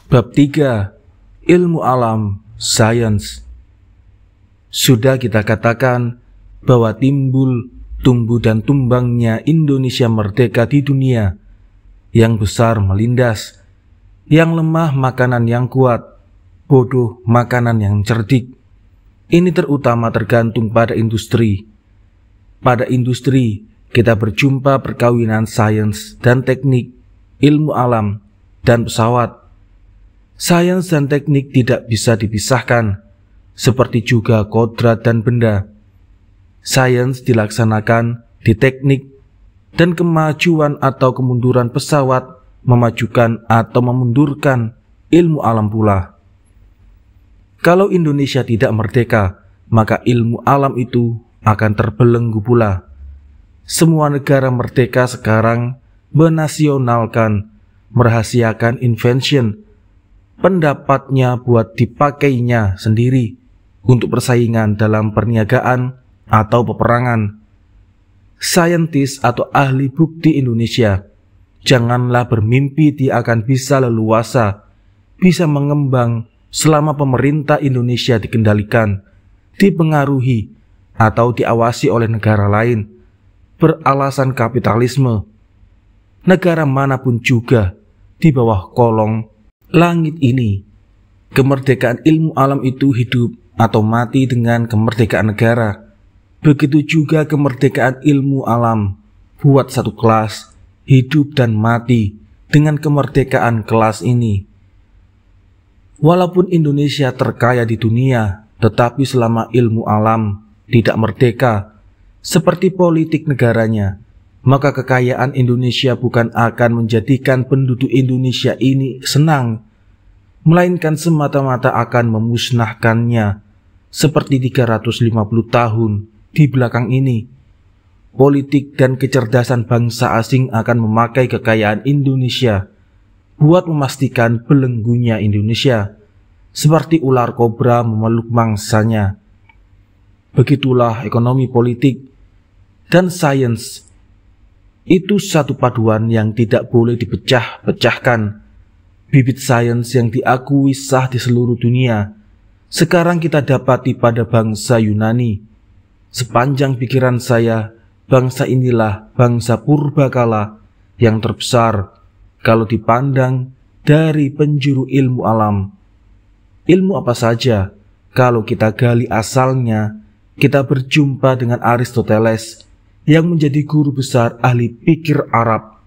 Bab 3. Ilmu alam, sains. Sudah kita katakan bahwa timbul, tumbuh dan tumbangnya Indonesia merdeka di dunia. Yang besar melindas, yang lemah makanan yang kuat, bodoh makanan yang cerdik. Ini terutama tergantung pada industri. Pada industri, kita berjumpa perkawinan sains dan teknik, ilmu alam, dan pesawat. Sains dan teknik tidak bisa dipisahkan, seperti juga kodrat dan benda. Sains dilaksanakan di teknik, dan kemajuan atau kemunduran pesawat memajukan atau memundurkan ilmu alam pula. Kalau Indonesia tidak merdeka, maka ilmu alam itu akan terbelenggu pula. Semua negara merdeka sekarang menasionalkan, merahasiakan invention, pendapatnya buat dipakainya sendiri untuk persaingan dalam perniagaan atau peperangan. Saintis atau ahli bukti Indonesia, janganlah bermimpi dia akan bisa leluasa, bisa mengembang selama pemerintah Indonesia dikendalikan, dipengaruhi atau diawasi oleh negara lain beralasan kapitalisme. Negara manapun juga di bawah kolong langit ini, kemerdekaan ilmu alam itu hidup atau mati dengan kemerdekaan negara. Begitu juga kemerdekaan ilmu alam buat satu kelas hidup dan mati dengan kemerdekaan kelas ini. Walaupun Indonesia terkaya di dunia, tetapi selama ilmu alam tidak merdeka seperti politik negaranya, maka kekayaan Indonesia bukan akan menjadikan penduduk Indonesia ini senang, melainkan semata-mata akan memusnahkannya. Seperti 350 tahun di belakang ini, politik dan kecerdasan bangsa asing akan memakai kekayaan Indonesia buat memastikan belenggunya Indonesia, seperti ular kobra memeluk mangsanya. Begitulah ekonomi politik dan sains. Itu satu paduan yang tidak boleh dipecah-pecahkan. Bibit sains yang diakui sah di seluruh dunia sekarang kita dapati pada bangsa Yunani. Sepanjang pikiran saya, bangsa inilah bangsa purbakala yang terbesar kalau dipandang dari penjuru ilmu alam. Ilmu apa saja, kalau kita gali asalnya, kita berjumpa dengan Aristoteles yang menjadi guru besar ahli pikir Arab.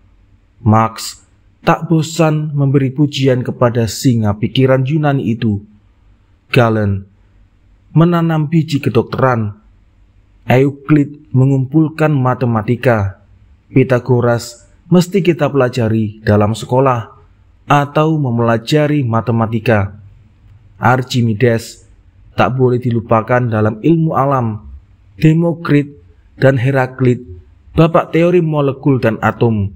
Marx tak bosan memberi pujian kepada singa pikiran Yunani itu. Galen menanam biji kedokteran. Euclid mengumpulkan matematika. Pythagoras mesti kita pelajari dalam sekolah atau mempelajari matematika. Archimedes tak boleh dilupakan dalam ilmu alam. Demokrit dan Heraklit, bapak teori molekul dan atom.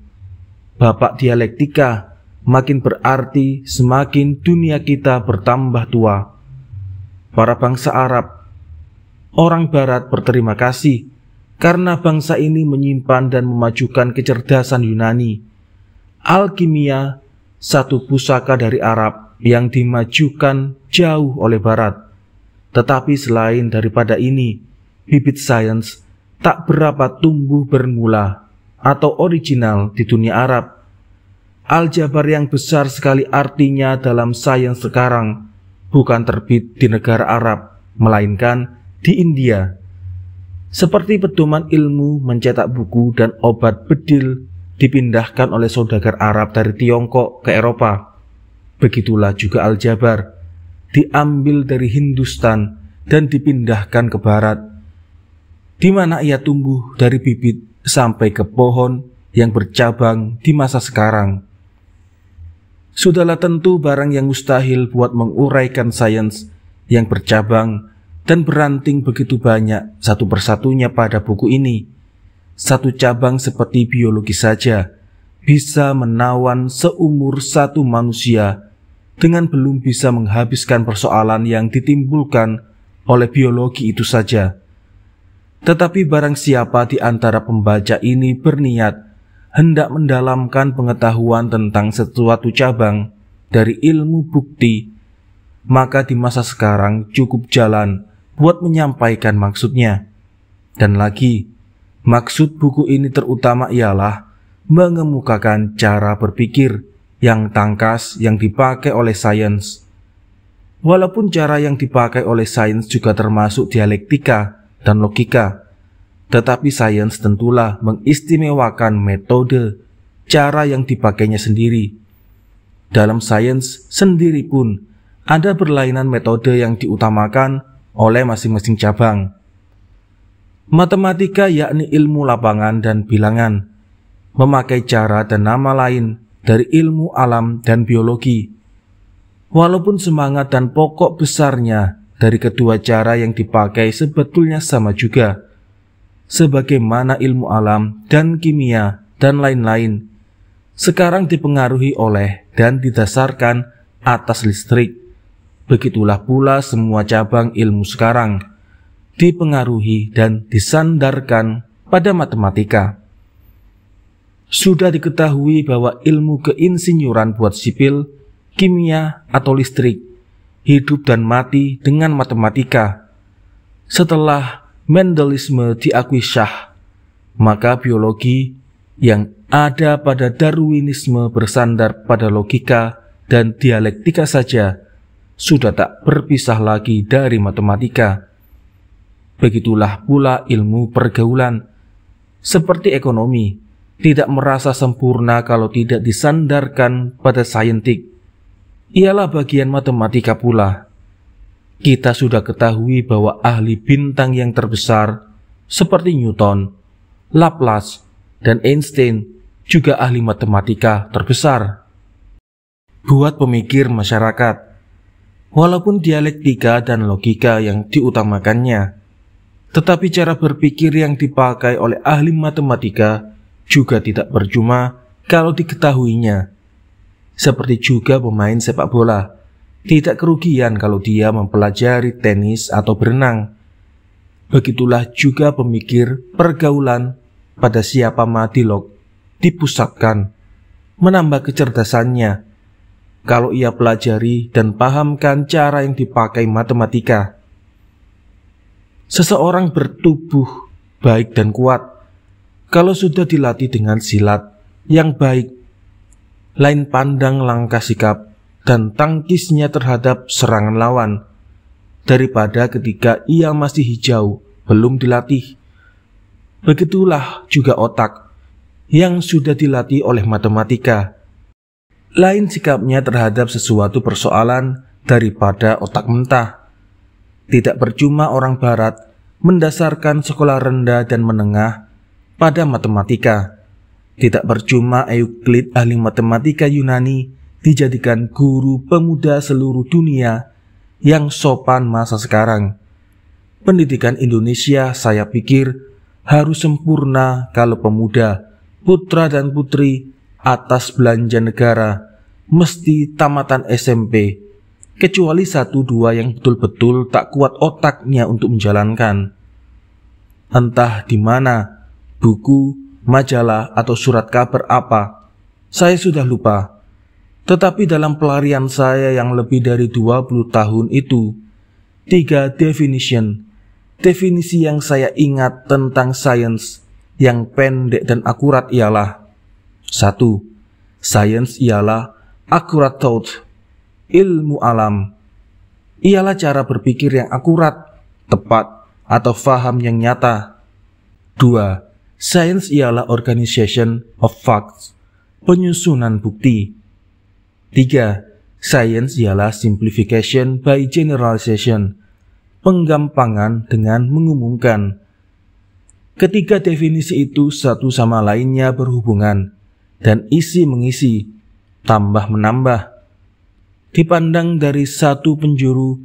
Bapak dialektika makin berarti semakin dunia kita bertambah tua. Para bangsa Arab, orang Barat berterima kasih karena bangsa ini menyimpan dan memajukan kecerdasan Yunani. Alkimia, satu pusaka dari Arab yang dimajukan jauh oleh Barat. Tetapi selain daripada ini, bibit sains tak berapa tumbuh bermula atau original di dunia Arab. Aljabar yang besar sekali artinya dalam sains sekarang bukan terbit di negara Arab, melainkan di India. Seperti pedoman ilmu mencetak buku dan obat bedil dipindahkan oleh saudagar Arab dari Tiongkok ke Eropa. Begitulah juga aljabar diambil dari Hindustan dan dipindahkan ke Barat, di mana ia tumbuh dari bibit sampai ke pohon yang bercabang di masa sekarang. Sudahlah tentu barang yang mustahil buat menguraikan sains yang bercabang dan beranting begitu banyak satu persatunya pada buku ini. Satu cabang seperti biologi saja bisa menawan seumur satu manusia dengan belum bisa menghabiskan persoalan yang ditimbulkan oleh biologi itu saja. Tetapi barang siapa di antara pembaca ini berniat hendak mendalamkan pengetahuan tentang sesuatu cabang dari ilmu bukti, maka di masa sekarang cukup jalan buat menyampaikan maksudnya. Dan lagi, maksud buku ini terutama ialah mengemukakan cara berpikir yang tangkas yang dipakai oleh sains. Walaupun cara yang dipakai oleh sains juga termasuk dialektika dan logika, tetapi sains tentulah mengistimewakan metode, cara yang dipakainya sendiri. Dalam sains sendiri pun ada berlainan metode yang diutamakan oleh masing-masing cabang. Matematika yakni ilmu lapangan dan bilangan, memakai cara dan nama lain dari ilmu alam dan biologi. Walaupun semangat dan pokok besarnya dari kedua cara yang dipakai sebetulnya sama juga, sebagaimana ilmu alam dan kimia dan lain-lain sekarang dipengaruhi oleh dan didasarkan atas listrik. Begitulah pula semua cabang ilmu sekarang dipengaruhi dan disandarkan pada matematika. Sudah diketahui bahwa ilmu keinsinyuran buat sipil, kimia atau listrik, hidup dan mati dengan matematika. Setelah Mendelisme diakui syah, maka biologi yang ada pada Darwinisme bersandar pada logika dan dialektika saja sudah tak berpisah lagi dari matematika. Begitulah pula ilmu pergaulan, seperti ekonomi, tidak merasa sempurna kalau tidak disandarkan pada saintik. Ialah bagian matematika pula. Kita sudah ketahui bahwa ahli bintang yang terbesar seperti Newton, Laplace, dan Einstein juga ahli matematika terbesar. Buat pemikir masyarakat, walaupun dialektika dan logika yang diutamakannya, tetapi cara berpikir yang dipakai oleh ahli matematika juga tidak percuma kalau diketahuinya. Seperti juga pemain sepak bola, tidak kerugian kalau dia mempelajari tenis atau berenang. Begitulah juga pemikir pergaulan pada siapa Madilog dipusatkan, menambah kecerdasannya kalau ia pelajari dan pahamkan cara yang dipakai matematika. Seseorang bertubuh baik dan kuat kalau sudah dilatih dengan silat yang baik, lain pandang langkah sikap dan tangkisnya terhadap serangan lawan, daripada ketika ia masih hijau, belum dilatih. Begitulah juga otak yang sudah dilatih oleh matematika, lain sikapnya terhadap sesuatu persoalan daripada otak mentah. Tidak percuma orang barat mendasarkan sekolah rendah dan menengah pada matematika. Tidak percuma Euclid ahli matematika Yunani dijadikan guru pemuda seluruh dunia yang sopan masa sekarang. Pendidikan Indonesia saya pikir harus sempurna kalau pemuda, putra dan putri atas belanja negara mesti tamatan SMP, kecuali 1-2 yang betul-betul tak kuat otaknya untuk menjalankan. Entah di mana, buku, majalah atau surat kabar apa, saya sudah lupa. Tetapi dalam pelarian saya yang lebih dari 20 tahun itu, 3 definisi yang saya ingat tentang sains yang pendek dan akurat ialah: 1. Sains ialah accurate thought, ilmu alam. Ialah cara berpikir yang akurat, tepat, atau faham yang nyata. 2. Sains ialah organization of facts, penyusunan bukti. 3. Sains ialah simplification by generalization, penggampangan dengan mengumumkan. Ketiga definisi itu satu sama lainnya berhubungan, dan isi mengisi, tambah menambah. Dipandang dari satu penjuru,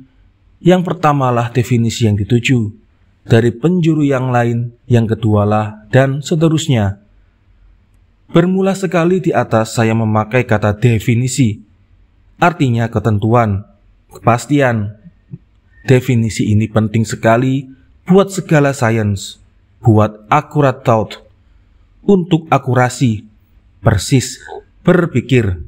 yang pertamalah definisi yang dituju, dari penjuru yang lain, yang kedualah, dan seterusnya. Bermula sekali di atas saya memakai kata definisi, artinya ketentuan, kepastian. Definisi ini penting sekali buat segala sains, buat accurate thought, untuk akurasi, persis, berpikir.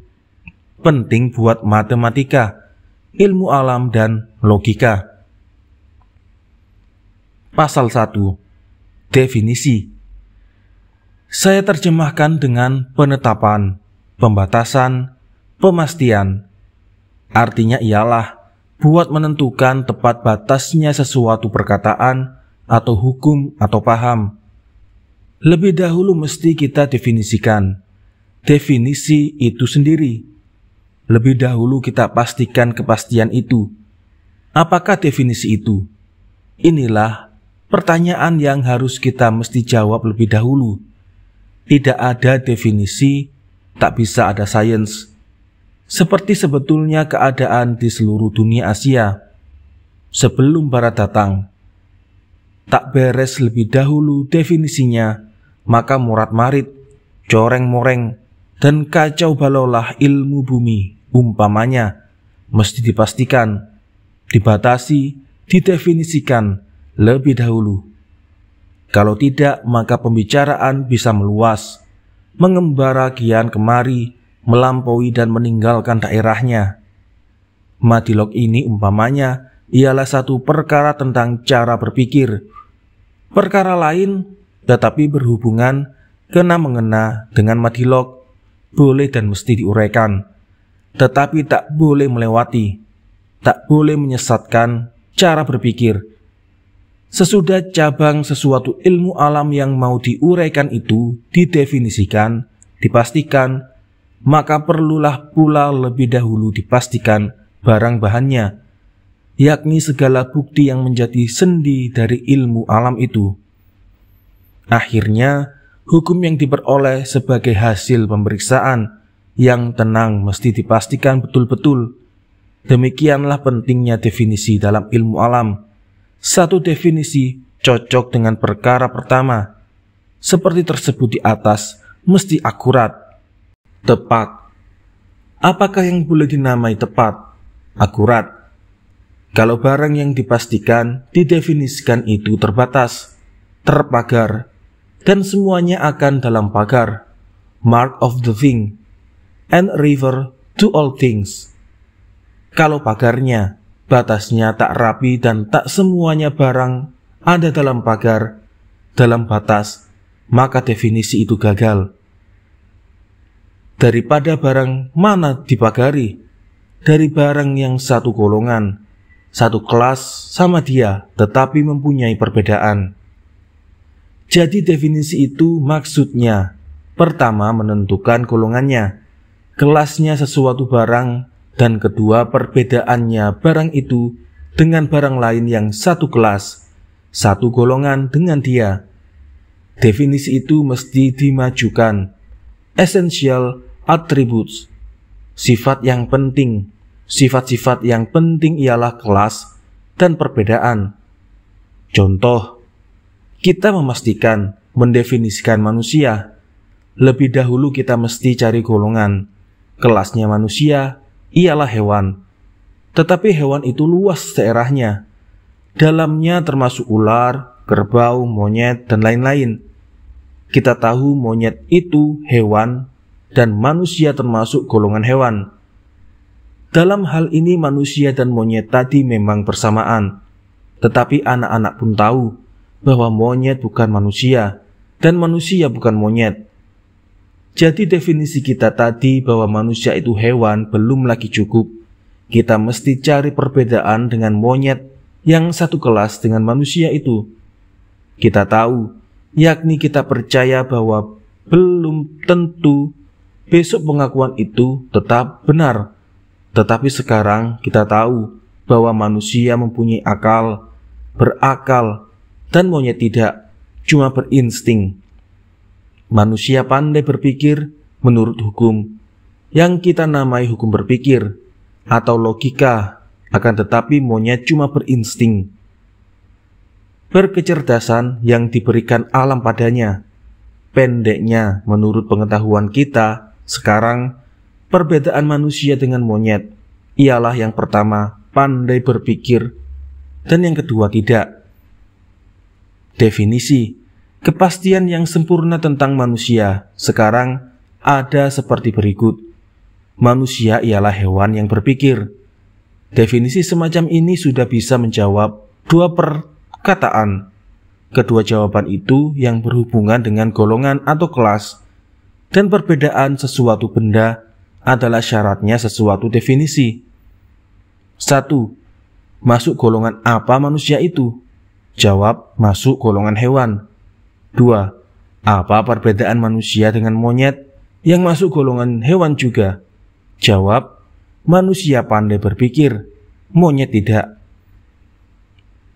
penting buat matematika, ilmu alam, dan logika. Pasal 1. Definisi. Saya terjemahkan dengan penetapan, pembatasan, pemastian. Artinya ialah buat menentukan tepat batasnya sesuatu perkataan atau hukum atau paham. Lebih dahulu mesti kita definisikan definisi itu sendiri. Lebih dahulu kita pastikan kepastian itu. Apakah definisi itu? Inilah pertanyaan yang harus kita mesti jawab lebih dahulu. Tidak ada definisi, tak bisa ada sains. Seperti sebetulnya keadaan di seluruh dunia Asia sebelum Barat datang. Tak beres lebih dahulu definisinya, maka morat-marit, coreng-moreng, dan kacau balaulah ilmu bumi, umpamanya, mesti dipastikan, dibatasi, didefinisikan lebih dahulu. Kalau tidak, maka pembicaraan bisa meluas, mengembara kian kemari, melampaui dan meninggalkan daerahnya. Madilog ini umpamanya ialah satu perkara tentang cara berpikir. Perkara lain tetapi berhubungan kena-mengena dengan madilog boleh dan mesti diuraikan, tetapi tak boleh melewati, tak boleh menyesatkan cara berpikir. Sesudah cabang sesuatu ilmu alam yang mau diuraikan itu didefinisikan, dipastikan, maka perlulah pula lebih dahulu dipastikan barang bahannya, yakni segala bukti yang menjadi sendi dari ilmu alam itu. Akhirnya, hukum yang diperoleh sebagai hasil pemeriksaan yang tenang mesti dipastikan betul-betul. Demikianlah pentingnya definisi dalam ilmu alam. Satu definisi cocok dengan perkara pertama, seperti tersebut di atas, mesti akurat, tepat. Apakah yang boleh dinamai tepat, akurat? Kalau barang yang dipastikan, didefinisikan itu terbatas, terpagar, dan semuanya akan dalam pagar, mark of the thing, and river to all things. Kalau pagarnya, batasnya tak rapi dan tak semuanya barang ada dalam pagar, dalam batas, maka definisi itu gagal. Daripada barang mana dipagari, dari barang yang satu golongan, satu kelas sama dia, tetapi mempunyai perbedaan. Jadi definisi itu maksudnya, pertama menentukan golongannya, kelasnya sesuatu barang, dan kedua perbedaannya barang itu dengan barang lain yang satu kelas, satu golongan dengan dia. Definisi itu mesti dimajukan. Essential attributes, sifat yang penting. Sifat-sifat yang penting ialah kelas dan perbedaan. Contoh, kita memastikan, mendefinisikan manusia. Lebih dahulu kita mesti cari golongan. Kelasnya manusia ialah hewan. Tetapi hewan itu luas daerahnya. Dalamnya termasuk ular, kerbau, monyet, dan lain-lain. Kita tahu monyet itu hewan dan manusia termasuk golongan hewan. Dalam hal ini manusia dan monyet tadi memang bersamaan. Tetapi anak-anak pun tahu bahwa monyet bukan manusia dan manusia bukan monyet. Jadi definisi kita tadi bahwa manusia itu hewan belum lagi cukup. Kita mesti cari perbedaan dengan monyet yang satu kelas dengan manusia itu. Kita tahu, yakni kita percaya bahwa belum tentu besok pengakuan itu tetap benar. Tetapi sekarang kita tahu bahwa manusia mempunyai akal, berakal, dan monyet tidak, cuma berinsting. Manusia pandai berpikir menurut hukum, yang kita namai hukum berpikir, atau logika, akan tetapi monyet cuma berinsting. Berkecerdasan yang diberikan alam padanya. Pendeknya, menurut pengetahuan kita, sekarang, perbedaan manusia dengan monyet ialah yang pertama, pandai berpikir, dan yang kedua tidak. Definisi. Kepastian yang sempurna tentang manusia sekarang ada seperti berikut. manusia ialah hewan yang berpikir. Definisi semacam ini sudah bisa menjawab dua perkataan. Kedua jawaban itu yang berhubungan dengan golongan atau kelas, dan perbedaan sesuatu benda adalah syaratnya sesuatu definisi. 1. Masuk golongan apa manusia itu? Jawab, masuk golongan hewan. 2. Apa perbedaan manusia dengan monyet yang masuk golongan hewan juga? Jawab, manusia pandai berpikir, monyet tidak.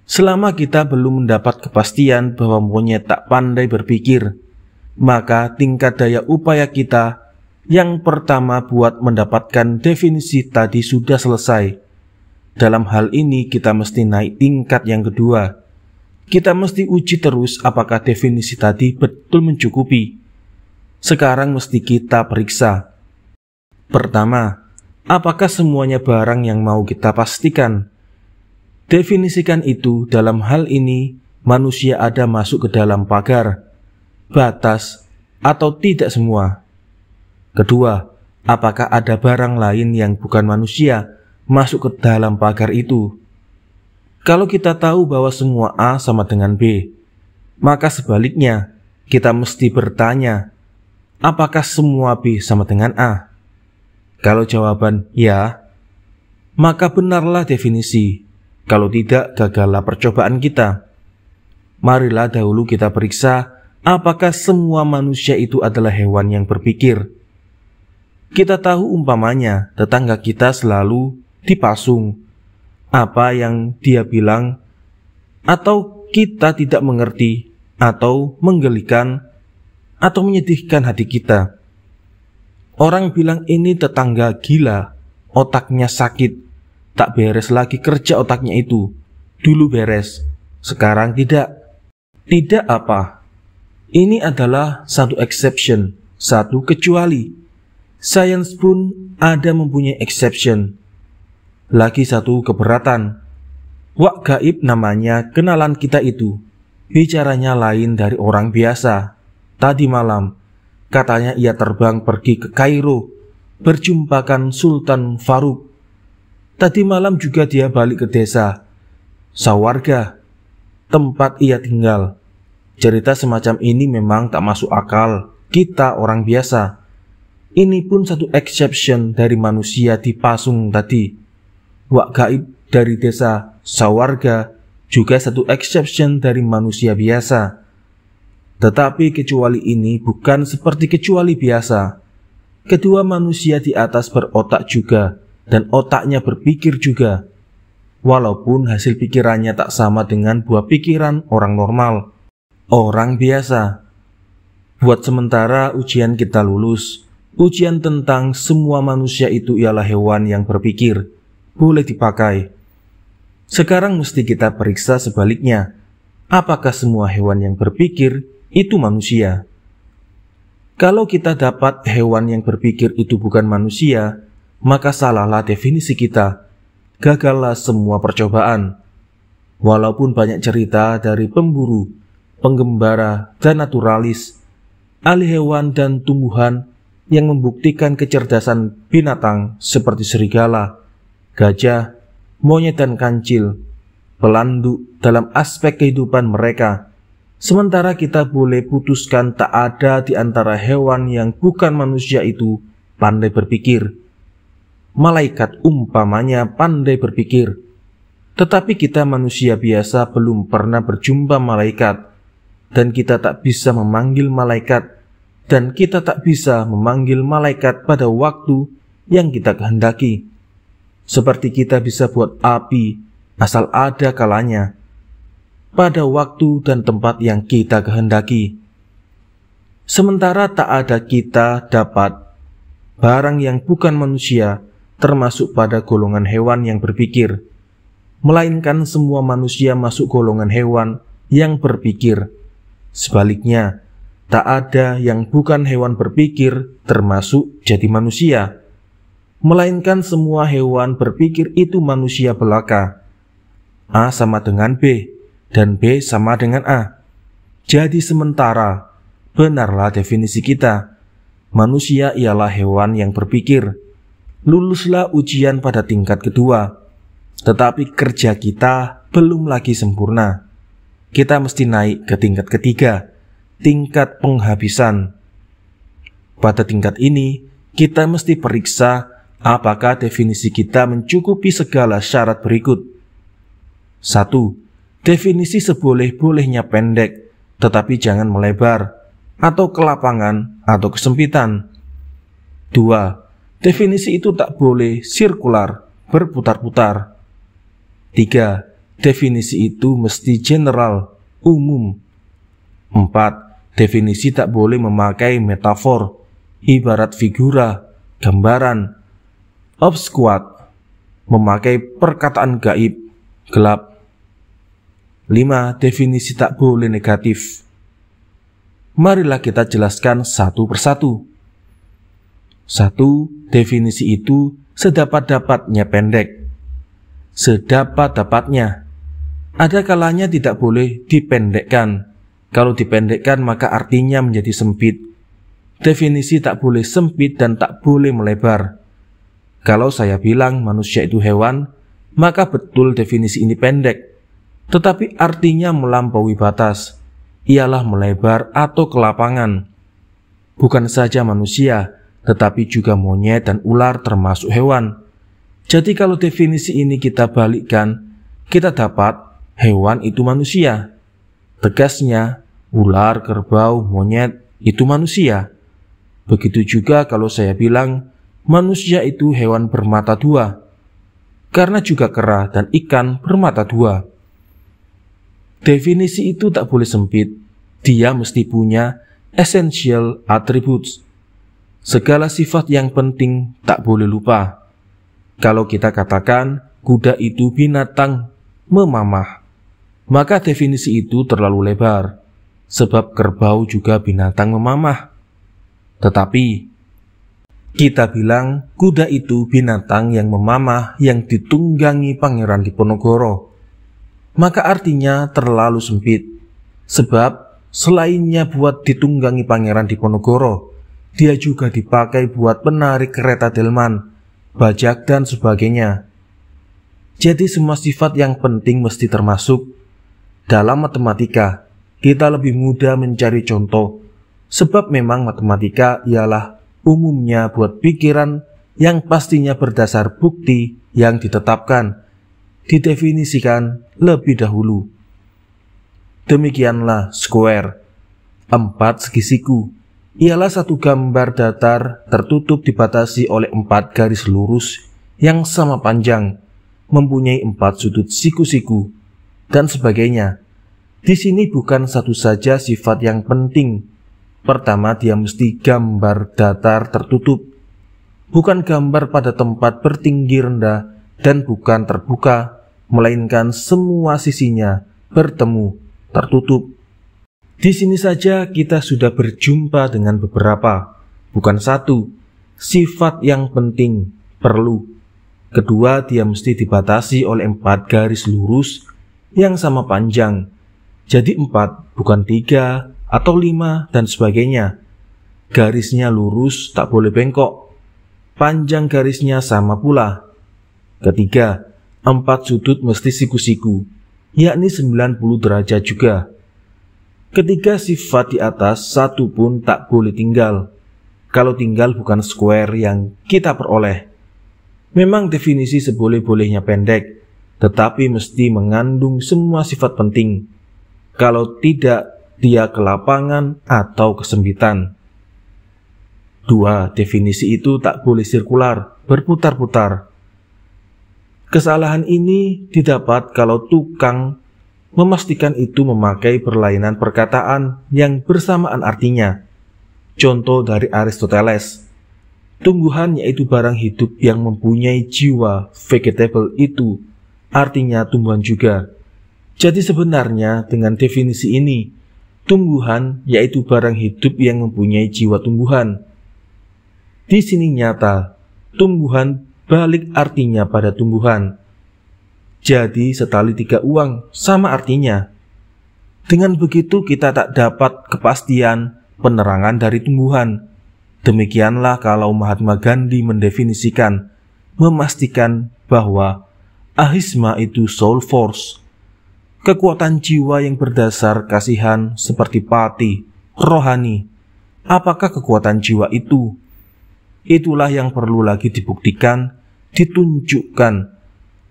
Selama kita belum mendapat kepastian bahwa monyet tak pandai berpikir, maka tingkat daya upaya kita yang pertama buat mendapatkan definisi tadi sudah selesai. Dalam hal ini kita mesti naik tingkat yang kedua. Kita mesti uji terus apakah definisi tadi betul mencukupi. Sekarang mesti kita periksa. Pertama, apakah semuanya barang yang mau kita pastikan? Definisikan itu. Dalam hal ini, manusia ada masuk ke dalam pagar, batas, atau tidak semua. Kedua, apakah ada barang lain yang bukan manusia masuk ke dalam pagar itu? Kalau kita tahu bahwa semua A sama dengan B, maka sebaliknya kita mesti bertanya, apakah semua B sama dengan A? Kalau jawaban ya, maka benarlah definisi. Kalau tidak, gagallah percobaan kita. Marilah dahulu kita periksa apakah semua manusia itu adalah hewan yang berpikir. Kita tahu umpamanya tetangga kita selalu dipasung. Apa yang dia bilang, atau kita tidak mengerti, atau menggelikan, atau menyedihkan hati kita. Orang bilang ini tetangga gila, otaknya sakit, tak beres lagi kerja otaknya itu. Dulu beres, sekarang tidak. Tidak apa? Ini adalah satu exception, satu kecuali. Sains pun ada mempunyai exception. Lagi satu keberatan. Wak gaib namanya kenalan kita itu. Bicaranya lain dari orang biasa. Tadi malam, katanya ia terbang pergi ke Kairo, berjumpakan Sultan Faruk. Tadi malam juga dia balik ke desa Sawarga, tempat ia tinggal. Cerita semacam ini memang tak masuk akal kita orang biasa. Ini pun satu exception dari manusia dipasung tadi. Wak gaib dari desa Sawarga juga satu exception dari manusia biasa. Tetapi kecuali ini bukan seperti kecuali biasa. Kedua manusia di atas berotak juga, dan otaknya berpikir juga. Walaupun hasil pikirannya tak sama dengan buah pikiran orang normal, orang biasa. Buat sementara ujian kita lulus. Ujian tentang semua manusia itu ialah hewan yang berpikir. Boleh dipakai. Sekarang mesti kita periksa sebaliknya. Apakah semua hewan yang berpikir itu manusia? Kalau kita dapat hewan yang berpikir itu bukan manusia, maka salahlah definisi kita. Gagallah semua percobaan. Walaupun banyak cerita dari pemburu, penggembara, dan naturalis, ahli hewan dan tumbuhan yang membuktikan kecerdasan binatang seperti serigala, gajah, monyet dan kancil, pelanduk dalam aspek kehidupan mereka. Sementara kita boleh putuskan tak ada di antara hewan yang bukan manusia itu pandai berpikir. Malaikat umpamanya pandai berpikir. Tetapi kita manusia biasa belum pernah berjumpa malaikat, dan kita tak bisa memanggil malaikat, dan kita tak bisa memanggil malaikat pada waktu yang kita kehendaki. Seperti kita bisa buat api asal ada kalanya, pada waktu dan tempat yang kita kehendaki. Sementara tak ada kita dapat barang yang bukan manusia, termasuk pada golongan hewan yang berpikir, melainkan semua manusia masuk golongan hewan yang berpikir. Sebaliknya, tak ada yang bukan hewan berpikir termasuk jadi manusia, melainkan semua hewan berpikir itu manusia belaka. A sama dengan B, dan B sama dengan A. Jadi sementara, benarlah definisi kita. Manusia ialah hewan yang berpikir. luluslah ujian pada tingkat kedua, tetapi kerja kita belum lagi sempurna. Kita mesti naik ke tingkat ketiga, tingkat penghabisan. Pada tingkat ini, kita mesti periksa apakah definisi kita mencukupi segala syarat berikut. 1. Definisi seboleh-bolehnya pendek, tetapi jangan melebar, atau kelapangan atau kesempitan. 2. Definisi itu tak boleh sirkular, berputar-putar. 3. Definisi itu mesti general, umum. 4. Definisi tak boleh memakai metafor, ibarat figura, gambaran, obskuat, memakai perkataan gaib, gelap. 5. Definisi tak boleh negatif. Marilah kita jelaskan satu persatu. 1. Definisi itu sedapat-dapatnya pendek. Sedapat-dapatnya. Ada kalanya tidak boleh dipendekkan. Kalau dipendekkan maka artinya menjadi sempit. Definisi tak boleh sempit dan tak boleh melebar. Kalau saya bilang manusia itu hewan, maka betul definisi ini pendek. Tetapi artinya melampaui batas, ialah melebar atau kelapangan. Bukan saja manusia, tetapi juga monyet dan ular termasuk hewan. Jadi kalau definisi ini kita balikkan, kita dapat hewan itu manusia. Tegasnya, ular, kerbau, monyet itu manusia. Begitu juga kalau saya bilang manusia itu hewan bermata dua, karena juga kera dan ikan bermata dua. Definisi itu tak boleh sempit, dia mesti punya essential attributes. Segala sifat yang penting tak boleh lupa. Kalau kita katakan kuda itu binatang memamah, maka definisi itu terlalu lebar, sebab kerbau juga binatang memamah. Tetapi kita bilang kuda itu binatang yang memamah yang ditunggangi Pangeran Diponegoro, maka artinya terlalu sempit, sebab selainnya buat ditunggangi Pangeran Diponegoro, dia juga dipakai buat penarik kereta delman, bajak dan sebagainya. Jadi semua sifat yang penting mesti termasuk. Dalam matematika, kita lebih mudah mencari contoh, sebab memang matematika ialah umumnya buat pikiran yang pastinya berdasar bukti yang ditetapkan, didefinisikan lebih dahulu. Demikianlah square, 4 segi siku, ialah satu gambar datar tertutup dibatasi oleh 4 garis lurus yang sama panjang, mempunyai 4 sudut siku-siku, dan sebagainya. Di sini bukan satu saja sifat yang penting. Pertama, dia mesti gambar datar tertutup, bukan gambar pada tempat bertinggi rendah dan bukan terbuka, melainkan semua sisinya bertemu, tertutup. Di sini saja kita sudah berjumpa dengan beberapa, bukan satu, sifat yang penting, perlu. Kedua, dia mesti dibatasi oleh 4 garis lurus yang sama panjang. Jadi 4, bukan 3 atau 5 dan sebagainya. Garisnya lurus, tak boleh bengkok. Panjang garisnya sama pula. Ketiga, 4 sudut mesti siku-siku, yakni 90 derajat juga. Ketiga sifat di atas, satu pun tak boleh tinggal. Kalau tinggal bukan square yang kita peroleh. Memang definisi seboleh-bolehnya pendek, tetapi mesti mengandung semua sifat penting. Kalau tidak, dia kelapangan atau kesempitan. 2. Definisi itu tak boleh sirkular, berputar-putar. Kesalahan ini didapat kalau tukang memastikan itu memakai perlainan perkataan yang bersamaan artinya. Contoh dari Aristoteles, tumbuhan yaitu barang hidup yang mempunyai jiwa, vegetable itu artinya tumbuhan juga. Jadi sebenarnya dengan definisi ini, tumbuhan yaitu barang hidup yang mempunyai jiwa tumbuhan. Di sini nyata, tumbuhan balik artinya pada tumbuhan. Jadi setali 3 uang sama artinya. Dengan begitu kita tak dapat kepastian penerangan dari tumbuhan. Demikianlah kalau Mahatma Gandhi mendefinisikan memastikan bahwa ahisma itu soul force, kekuatan jiwa yang berdasar kasihan seperti pati, rohani. Apakah kekuatan jiwa itu? Itulah yang perlu lagi dibuktikan, ditunjukkan.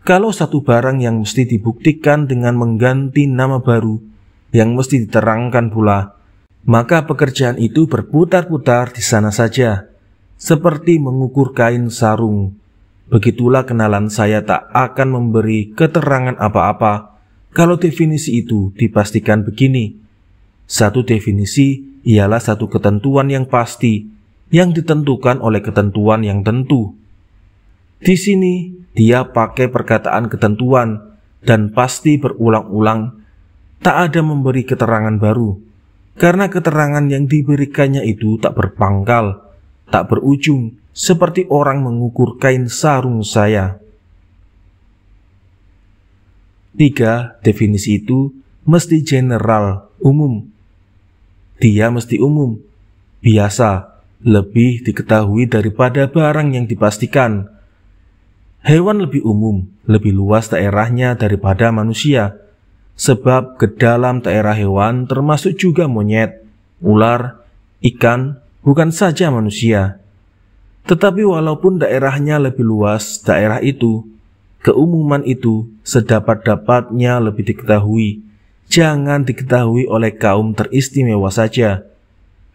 Kalau satu barang yang mesti dibuktikan dengan mengganti nama baru, yang mesti diterangkan pula, maka pekerjaan itu berputar-putar di sana saja, seperti mengukur kain sarung. Begitulah kenalan saya tak akan memberi keterangan apa-apa kalau definisi itu dipastikan begini. Satu definisi ialah satu ketentuan yang pasti, yang ditentukan oleh ketentuan yang tentu. Di sini dia pakai perkataan ketentuan dan pasti berulang-ulang, tak ada memberi keterangan baru, karena keterangan yang diberikannya itu tak berpangkal, tak berujung, seperti orang mengukur kain sarung saya. 3. Definisi itu mesti general, umum. Dia mesti umum, biasa, lebih diketahui daripada barang yang dipastikan. Hewan lebih umum, lebih luas daerahnya daripada manusia, sebab ke dalam daerah hewan termasuk juga monyet, ular, ikan, bukan saja manusia. Tetapi walaupun daerahnya lebih luas daerah itu, keumuman itu sedapat-dapatnya lebih diketahui. Jangan diketahui oleh kaum teristimewa saja,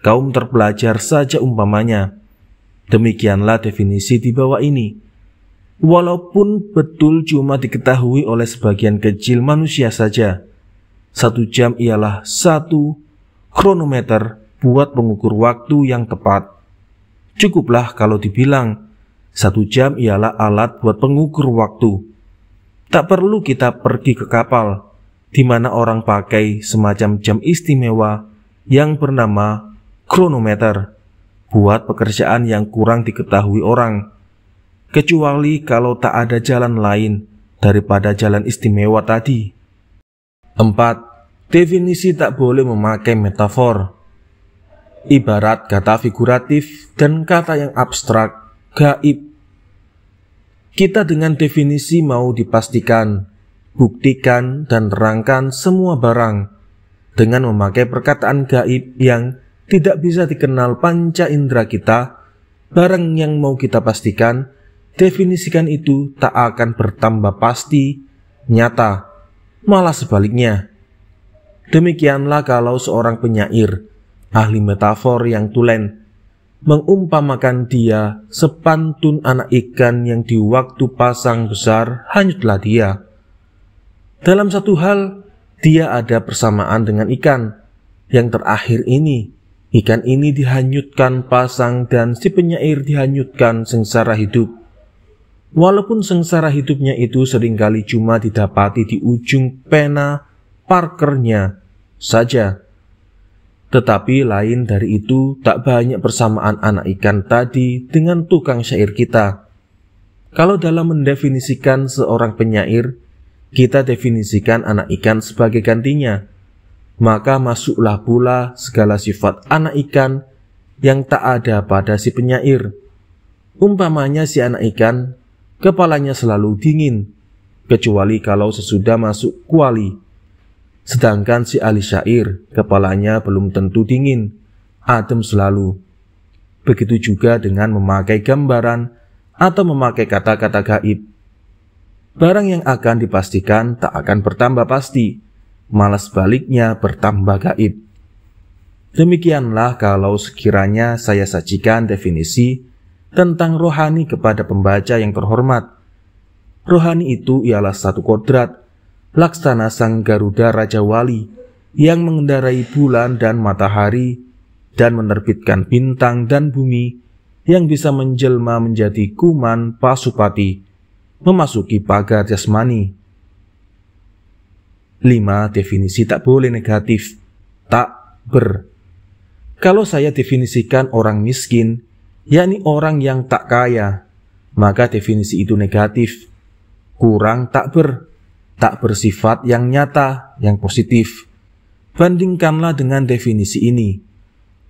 kaum terpelajar saja umpamanya. Demikianlah definisi di bawah ini. Walaupun betul cuma diketahui oleh sebagian kecil manusia saja, 1 jam ialah 1 kronometer buat mengukur waktu yang tepat. Cukuplah kalau dibilang 1 jam ialah alat buat pengukur waktu. Tak perlu kita pergi ke kapal, di mana orang pakai semacam jam istimewa yang bernama kronometer buat pekerjaan yang kurang diketahui orang, kecuali kalau tak ada jalan lain daripada jalan istimewa tadi. 4. Definisi tak boleh memakai metafor, ibarat kata figuratif dan kata yang abstrak, gaib. Kita dengan definisi mau dipastikan, buktikan dan terangkan semua barang dengan memakai perkataan gaib yang tidak bisa dikenal panca indera kita. Barang yang mau kita pastikan, definisikan itu tak akan bertambah pasti, nyata, malah sebaliknya. Demikianlah kalau seorang penyair, ahli metafor yang tulen, mengumpamakan dia sepantun anak ikan yang di waktu pasang besar hanyutlah dia. Dalam satu hal, dia ada persamaan dengan ikan. Yang terakhir ini, ikan ini dihanyutkan pasang dan si penyair dihanyutkan sengsara hidup. Walaupun sengsara hidupnya itu seringkali cuma didapati di ujung pena parkernya saja. Tetapi lain dari itu, tak banyak persamaan anak ikan tadi dengan tukang syair kita. Kalau dalam mendefinisikan seorang penyair, kita definisikan anak ikan sebagai gantinya, maka masuklah pula segala sifat anak ikan yang tak ada pada si penyair. Umpamanya si anak ikan, kepalanya selalu dingin, kecuali kalau sesudah masuk kuali. Sedangkan si ahli syair, kepalanya belum tentu dingin, adem selalu. Begitu juga dengan memakai gambaran atau memakai kata-kata gaib. Barang yang akan dipastikan tak akan bertambah pasti, malah sebaliknya bertambah gaib. Demikianlah kalau sekiranya saya sajikan definisi tentang rohani kepada pembaca yang terhormat. Rohani itu ialah satu kodrat, laksana sang Garuda Raja Wali, yang mengendarai bulan dan matahari, dan menerbitkan bintang dan bumi, yang bisa menjelma menjadi kuman pasupati, memasuki pagar jasmani. 5. Definisi tak boleh negatif, tak ber. Kalau saya definisikan orang miskin, yakni orang yang tak kaya, maka definisi itu negatif, kurang tak bersifat yang nyata, yang positif. Bandingkanlah dengan definisi ini.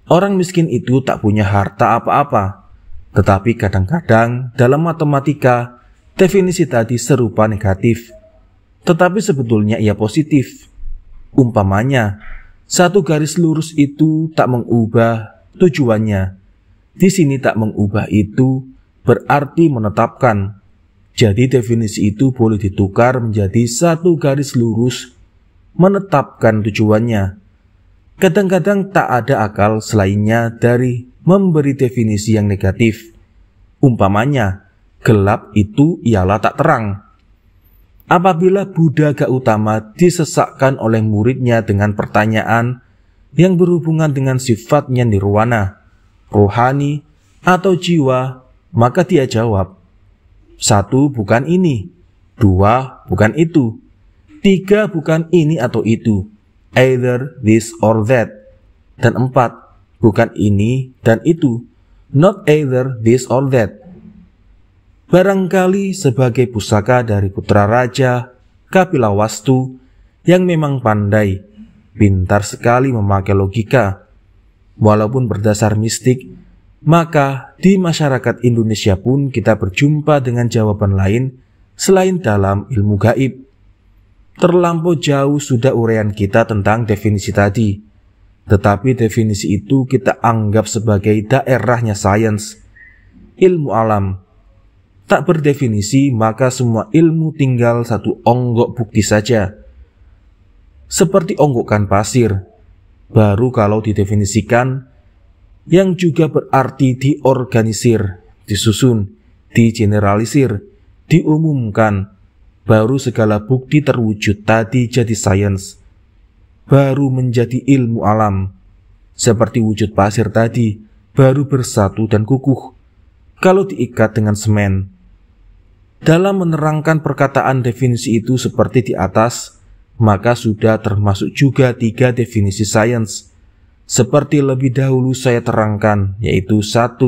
Orang miskin itu tak punya harta apa-apa, Tetapi kadang-kadang dalam matematika, definisi tadi serupa negatif, tetapi sebetulnya ia positif. Umpamanya, satu garis lurus itu tak mengubah tujuannya. Di sini tak mengubah itu berarti menetapkan. Jadi definisi itu boleh ditukar menjadi satu garis lurus menetapkan tujuannya. Kadang-kadang tak ada akal selainnya dari memberi definisi yang negatif. Umpamanya, gelap itu ialah tak terang. Apabila Buddha Gautama disesakkan oleh muridnya dengan pertanyaan yang berhubungan dengan sifatnya nirwana, rohani, atau jiwa, maka dia jawab, 1 bukan ini, 2 bukan itu, 3 bukan ini atau itu, either this or that, dan 4 bukan ini dan itu, not either this or that. Barangkali sebagai pusaka dari putra raja Kapilawastu yang memang pandai, pintar sekali memakai logika, walaupun berdasar mistik, maka di masyarakat Indonesia pun kita berjumpa dengan jawaban lain selain dalam ilmu gaib. Terlampau jauh sudah uraian kita tentang definisi tadi, tetapi definisi itu kita anggap sebagai daerahnya sains, ilmu alam. Tak berdefinisi, maka semua ilmu tinggal satu onggok bukti saja. Seperti onggokan pasir, baru kalau didefinisikan, yang juga berarti diorganisir, disusun, digeneralisir, diumumkan, baru segala bukti terwujud tadi jadi sains, baru menjadi ilmu alam. Seperti wujud pasir tadi, baru bersatu dan kukuh, kalau diikat dengan semen. Dalam menerangkan perkataan definisi itu seperti di atas, maka sudah termasuk juga 3 definisi sains. Seperti lebih dahulu saya terangkan, yaitu 1.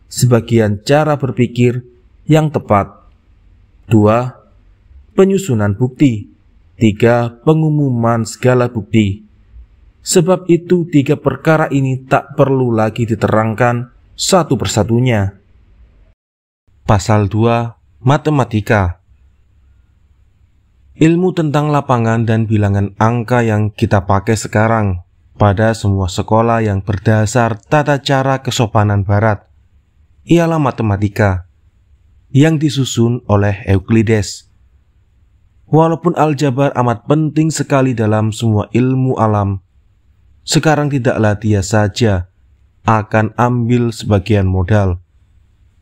Sebagian cara berpikir yang tepat, 2. Penyusunan bukti, 3. Pengumuman segala bukti. Sebab itu 3 perkara ini tak perlu lagi diterangkan satu persatunya. Pasal 2. Matematika. Ilmu tentang lapangan dan bilangan angka yang kita pakai sekarang pada semua sekolah yang berdasar tata cara kesopanan barat ialah matematika yang disusun oleh Euclides. Walaupun aljabar amat penting sekali dalam semua ilmu alam, sekarang tidaklah dia saja akan ambil sebagian modal.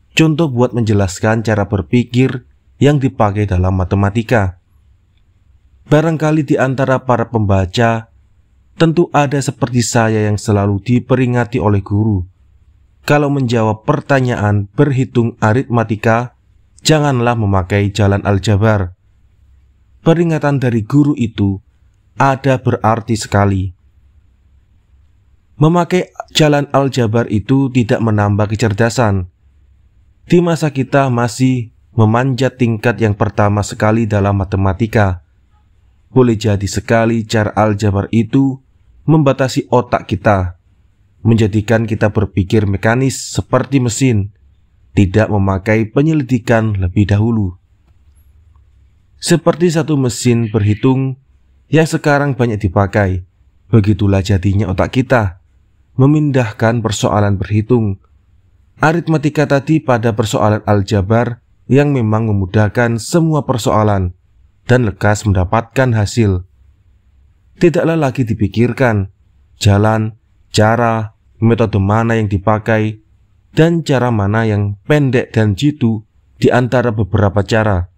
Contoh buat menjelaskan cara berpikir yang dipakai dalam matematika. Barangkali di antara para pembaca tentu ada seperti saya yang selalu diperingati oleh guru. Kalau menjawab pertanyaan berhitung aritmatika, janganlah memakai jalan aljabar. Peringatan dari guru itu ada berarti sekali. Memakai jalan aljabar itu tidak menambah kecerdasan. Di masa kita masih memanjat tingkat yang pertama sekali dalam matematika. Boleh jadi sekali cara aljabar itu membatasi otak kita, menjadikan kita berpikir mekanis seperti mesin, tidak memakai penyelidikan lebih dahulu. Seperti satu mesin berhitung yang sekarang banyak dipakai, begitulah jadinya otak kita, memindahkan persoalan berhitung aritmatika tadi pada persoalan aljabar yang memang memudahkan semua persoalan dan lekas mendapatkan hasil. Tidaklah lagi dipikirkan jalan, cara, metode mana yang dipakai, dan cara mana yang pendek dan jitu di antara beberapa cara.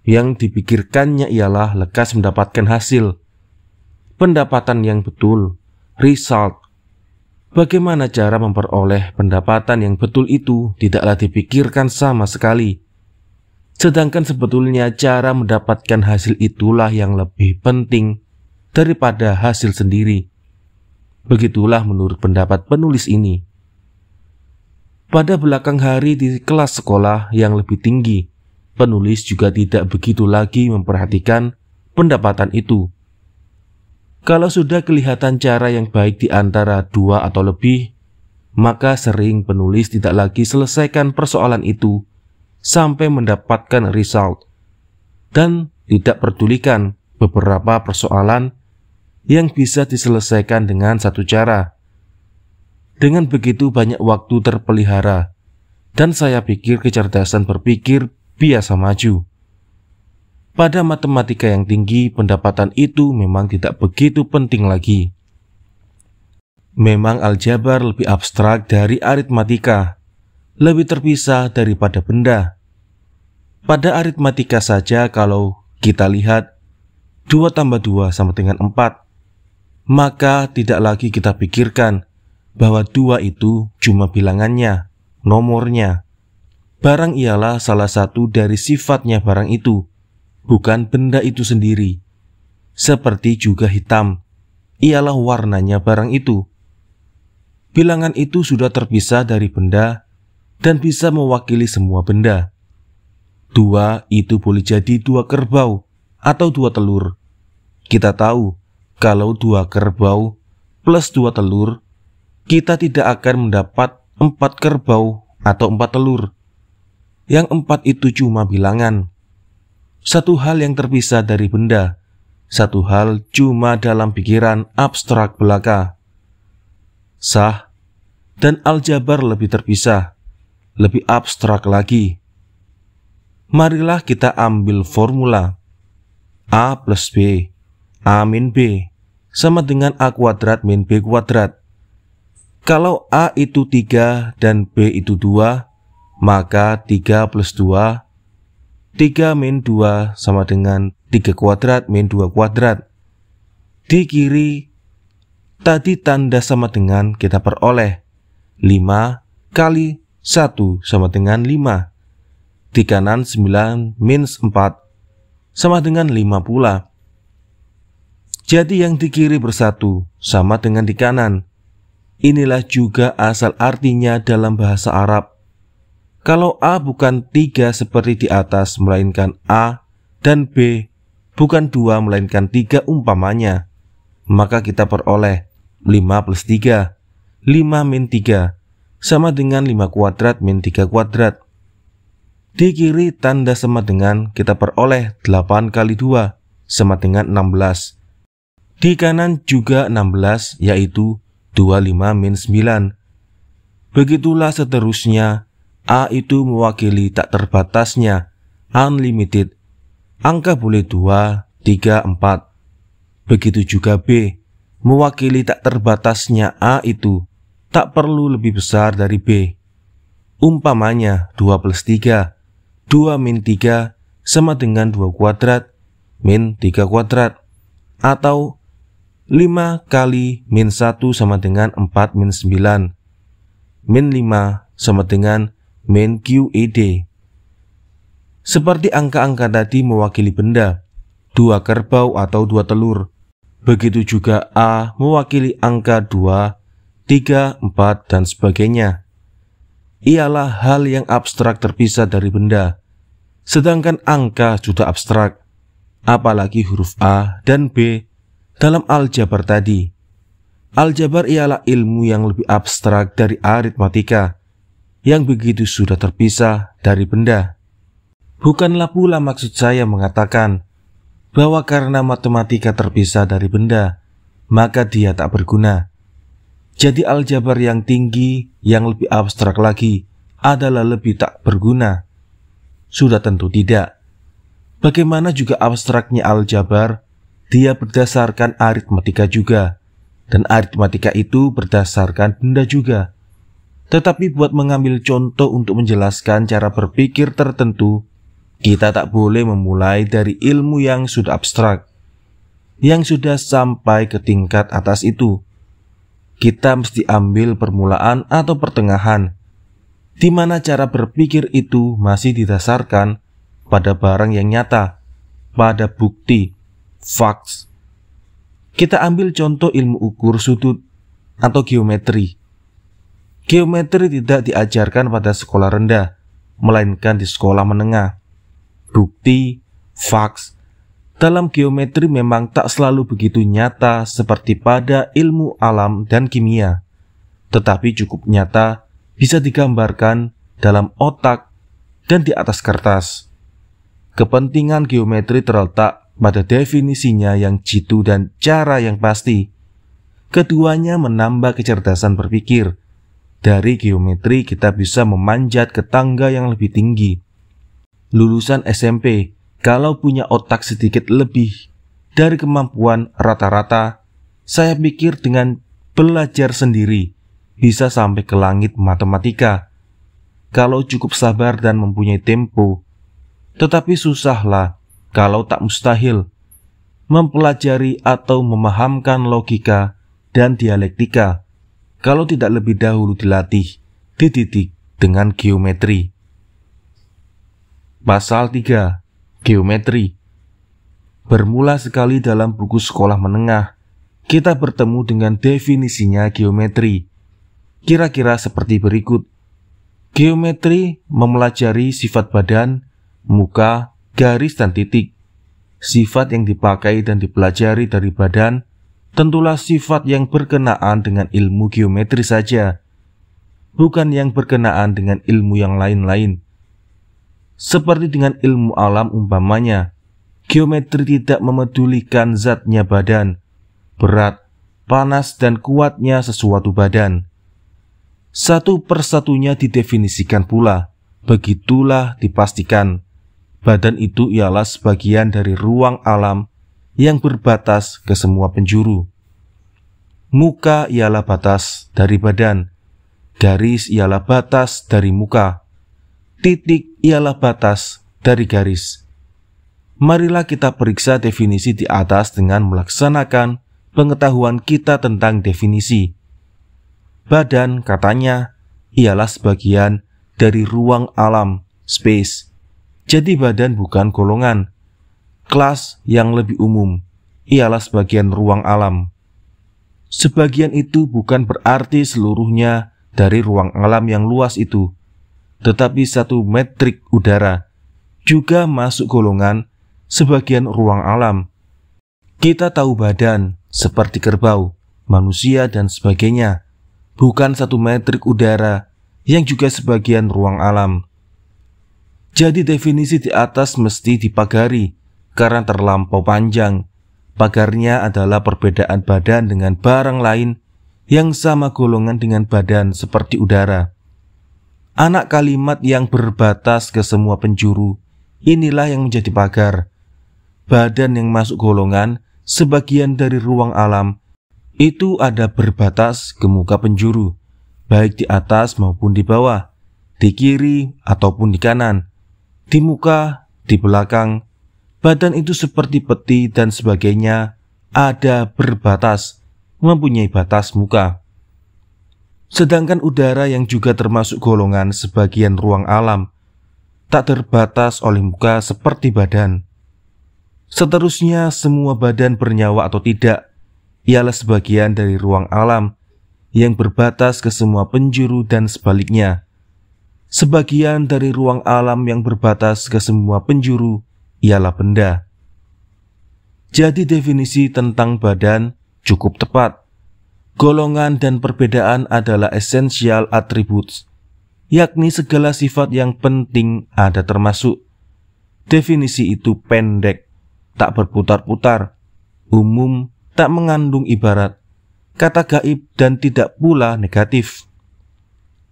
Yang dipikirkannya ialah lekas mendapatkan hasil, pendapatan yang betul, result. Bagaimana cara memperoleh pendapatan yang betul itu tidaklah dipikirkan sama sekali. Sedangkan sebetulnya cara mendapatkan hasil itulah yang lebih penting daripada hasil sendiri. Begitulah menurut pendapat penulis ini. Pada belakang hari di kelas sekolah yang lebih tinggi, penulis juga tidak begitu lagi memperhatikan pendapatan itu. Kalau sudah kelihatan cara yang baik di antara 2 atau lebih, maka sering penulis tidak lagi selesaikan persoalan itu sampai mendapatkan result dan tidak pedulikan beberapa persoalan yang bisa diselesaikan dengan satu cara. Dengan begitu banyak waktu terpelihara, dan saya pikir kecerdasan berpikir biasa maju. Pada matematika yang tinggi, pendapatan itu memang tidak begitu penting lagi. Memang aljabar lebih abstrak dari aritmatika, lebih terpisah daripada benda. Pada aritmatika saja kalau kita lihat 2 tambah 2 sama dengan 4, maka tidak lagi kita pikirkan bahwa 2 itu cuma bilangannya, nomornya. Barang ialah salah satu dari sifatnya barang itu, bukan benda itu sendiri. Seperti juga hitam, ialah warnanya barang itu. Bilangan itu sudah terpisah dari benda dan bisa mewakili semua benda. 2 itu boleh jadi 2 kerbau atau 2 telur. Kita tahu kalau 2 kerbau plus 2 telur, kita tidak akan mendapat 4 kerbau atau 4 telur. Yang 4 itu cuma bilangan. Satu hal yang terpisah dari benda, satu hal cuma dalam pikiran abstrak belaka. Sah dan aljabar lebih terpisah, lebih abstrak lagi. Marilah kita ambil formula A plus B, A min B, sama dengan A kuadrat min B kuadrat. Kalau A itu 3 dan B itu 2, maka 3 plus 2, 3 min 2 sama dengan 3 kuadrat min 2 kuadrat. Di kiri, tadi tanda sama dengan kita peroleh 5 kali 1 sama dengan 5. Di kanan 9 min 4 sama dengan 5 pula. Jadi yang di kiri bersatu sama dengan di kanan. Inilah juga asal artinya dalam bahasa Arab. Kalau A bukan 3 seperti di atas, melainkan A dan B bukan 2 melainkan 3 umpamanya, maka kita peroleh 5 plus 3, 5 min 3 sama dengan 5 kuadrat min 3 kuadrat. Di kiri tanda sama dengan kita peroleh 8 kali 2 sama dengan 16. Di kanan juga 16, yaitu 25 min 9. Begitulah seterusnya. A itu mewakili tak terbatasnya, unlimited. Angka boleh 2, 3, 4. Begitu juga B, mewakili tak terbatasnya A itu, tak perlu lebih besar dari B. Umpamanya 2 plus 3, 2 min 3 sama dengan 2 kuadrat min 3 kuadrat. Atau 5 kali min 1 sama dengan 4 min 9. Min 5 sama dengan min QED. Seperti angka-angka tadi mewakili benda, 2 kerbau atau 2 telur. Begitu juga A mewakili angka 2, 3, 4, dan sebagainya. Ialah hal yang abstrak terpisah dari benda. Sedangkan angka sudah abstrak, apalagi huruf A dan B dalam aljabar tadi. Aljabar ialah ilmu yang lebih abstrak dari aritmatika, yang begitu sudah terpisah dari benda. Bukanlah pula maksud saya mengatakan bahwa karena matematika terpisah dari benda, maka dia tak berguna. Jadi aljabar yang tinggi, yang lebih abstrak lagi, adalah lebih tak berguna. Sudah tentu tidak. Bagaimana juga abstraknya aljabar, dia berdasarkan aritmatika juga, dan aritmatika itu berdasarkan benda juga. Tetapi buat mengambil contoh untuk menjelaskan cara berpikir tertentu, kita tak boleh memulai dari ilmu yang sudah abstrak, yang sudah sampai ke tingkat atas itu. Kita mesti ambil permulaan atau pertengahan, di mana cara berpikir itu masih didasarkan pada barang yang nyata, pada bukti, facts. Kita ambil contoh ilmu ukur sudut atau geometri. Geometri tidak diajarkan pada sekolah rendah, melainkan di sekolah menengah. Bukti, facts, dalam geometri memang tak selalu begitu nyata seperti pada ilmu alam dan kimia. tetapi cukup nyata, bisa digambarkan dalam otak dan di atas kertas. Kepentingan geometri terletak pada definisinya yang jitu dan cara yang pasti. Keduanya menambah kecerdasan berpikir. Dari geometri kita bisa memanjat ke tangga yang lebih tinggi. Lulusan SMP, kalau punya otak sedikit lebih dari kemampuan rata-rata, saya pikir dengan belajar sendiri bisa sampai ke langit matematika. Kalau cukup sabar dan mempunyai tempo. Tetapi susahlah, kalau tak mustahil, mempelajari atau memahamkan logika dan dialektika, kalau tidak lebih dahulu dilatih, dididik dengan geometri. Pasal 3. Geometri. Bermula sekali dalam buku sekolah menengah, kita bertemu dengan definisinya geometri. Kira-kira seperti berikut. Geometri mempelajari sifat badan, muka, garis, dan titik. Sifat yang dipakai dan dipelajari dari badan tentulah sifat yang berkenaan dengan ilmu geometri saja, bukan yang berkenaan dengan ilmu yang lain-lain. Seperti dengan ilmu alam umpamanya, geometri tidak memedulikan zatnya badan, berat, panas, dan kuatnya sesuatu badan. Satu persatunya didefinisikan pula, begitulah dipastikan. Badan itu ialah sebagian dari ruang alam yang berbatas ke semua penjuru. Muka ialah batas dari badan, garis ialah batas dari muka, titik ialah batas dari garis. Marilah kita periksa definisi di atas dengan melaksanakan pengetahuan kita tentang definisi. Badan, katanya, ialah sebagian dari ruang alam, space. Jadi badan bukan golongan. Kelas yang lebih umum ialah sebagian ruang alam. Sebagian itu bukan berarti seluruhnya dari ruang alam yang luas itu, tetapi satu metrik udara juga masuk golongan sebagian ruang alam. Kita tahu badan seperti kerbau, manusia, dan sebagainya, bukan satu metrik udara yang juga sebagian ruang alam. Jadi definisi di atas mesti dipagari karena terlampau panjang. Pagarnya adalah perbedaan badan dengan barang lain yang sama golongan dengan badan seperti udara. Anak kalimat yang berbatas ke semua penjuru, inilah yang menjadi pagar. Badan yang masuk golongan sebagian dari ruang alam itu ada berbatas ke muka penjuru, baik di atas maupun di bawah, di kiri ataupun di kanan, di muka, di belakang. Badan itu seperti peti dan sebagainya ada berbatas, mempunyai batas muka. Sedangkan udara yang juga termasuk golongan sebagian ruang alam, tak terbatas oleh muka seperti badan. Seterusnya semua badan bernyawa atau tidak ialah sebagian dari ruang alam yang berbatas ke semua penjuru dan sebaliknya. Sebagian dari ruang alam yang berbatas ke semua penjuru ialah benda. Jadi definisi tentang badan cukup tepat. Golongan dan perbedaan adalah essential attributes, yakni segala sifat yang penting ada termasuk. Definisi itu pendek, tak berputar-putar, umum, tak mengandung ibarat, kata gaib dan tidak pula negatif.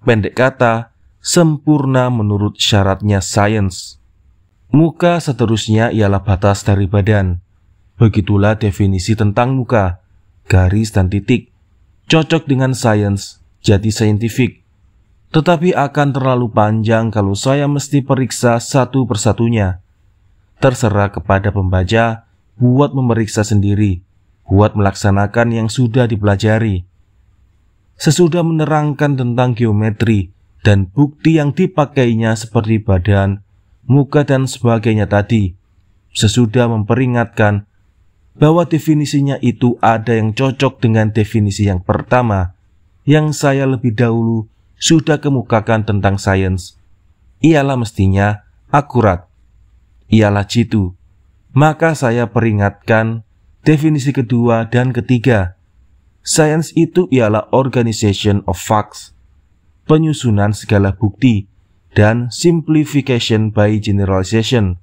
Pendek kata, sempurna menurut syaratnya sains. Muka seterusnya ialah batas dari badan. Begitulah definisi tentang muka, garis dan titik. Cocok dengan sains, jadi saintifik. Tetapi akan terlalu panjang kalau saya mesti periksa satu persatunya. Terserah kepada pembaca buat memeriksa sendiri, buat melaksanakan yang sudah dipelajari. Sesudah menerangkan tentang geometri dan bukti yang dipakainya seperti badan, muka, dan sebagainya tadi, sesudah memperingatkan bahwa definisinya itu ada yang cocok dengan definisi yang pertama, yang saya lebih dahulu sudah kemukakan tentang sains, ialah mestinya akurat, ialah jitu. Maka saya peringatkan definisi kedua dan ketiga. Sains itu ialah organization of facts, penyusunan segala bukti, dan simplification by generalization,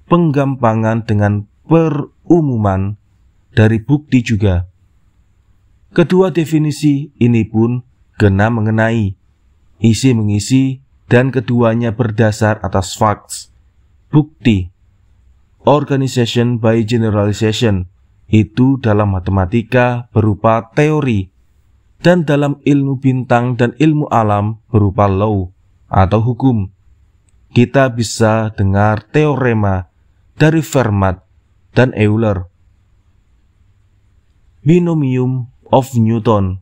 penggampangan dengan perumuman dari bukti juga. Kedua definisi ini pun kena mengenai, isi mengisi, dan keduanya berdasar atas facts, bukti. Organization by generalization itu dalam matematika berupa teori, dan dalam ilmu bintang dan ilmu alam berupa law atau hukum. Kita bisa dengar teorema dari Fermat dan Euler. Binomium of Newton,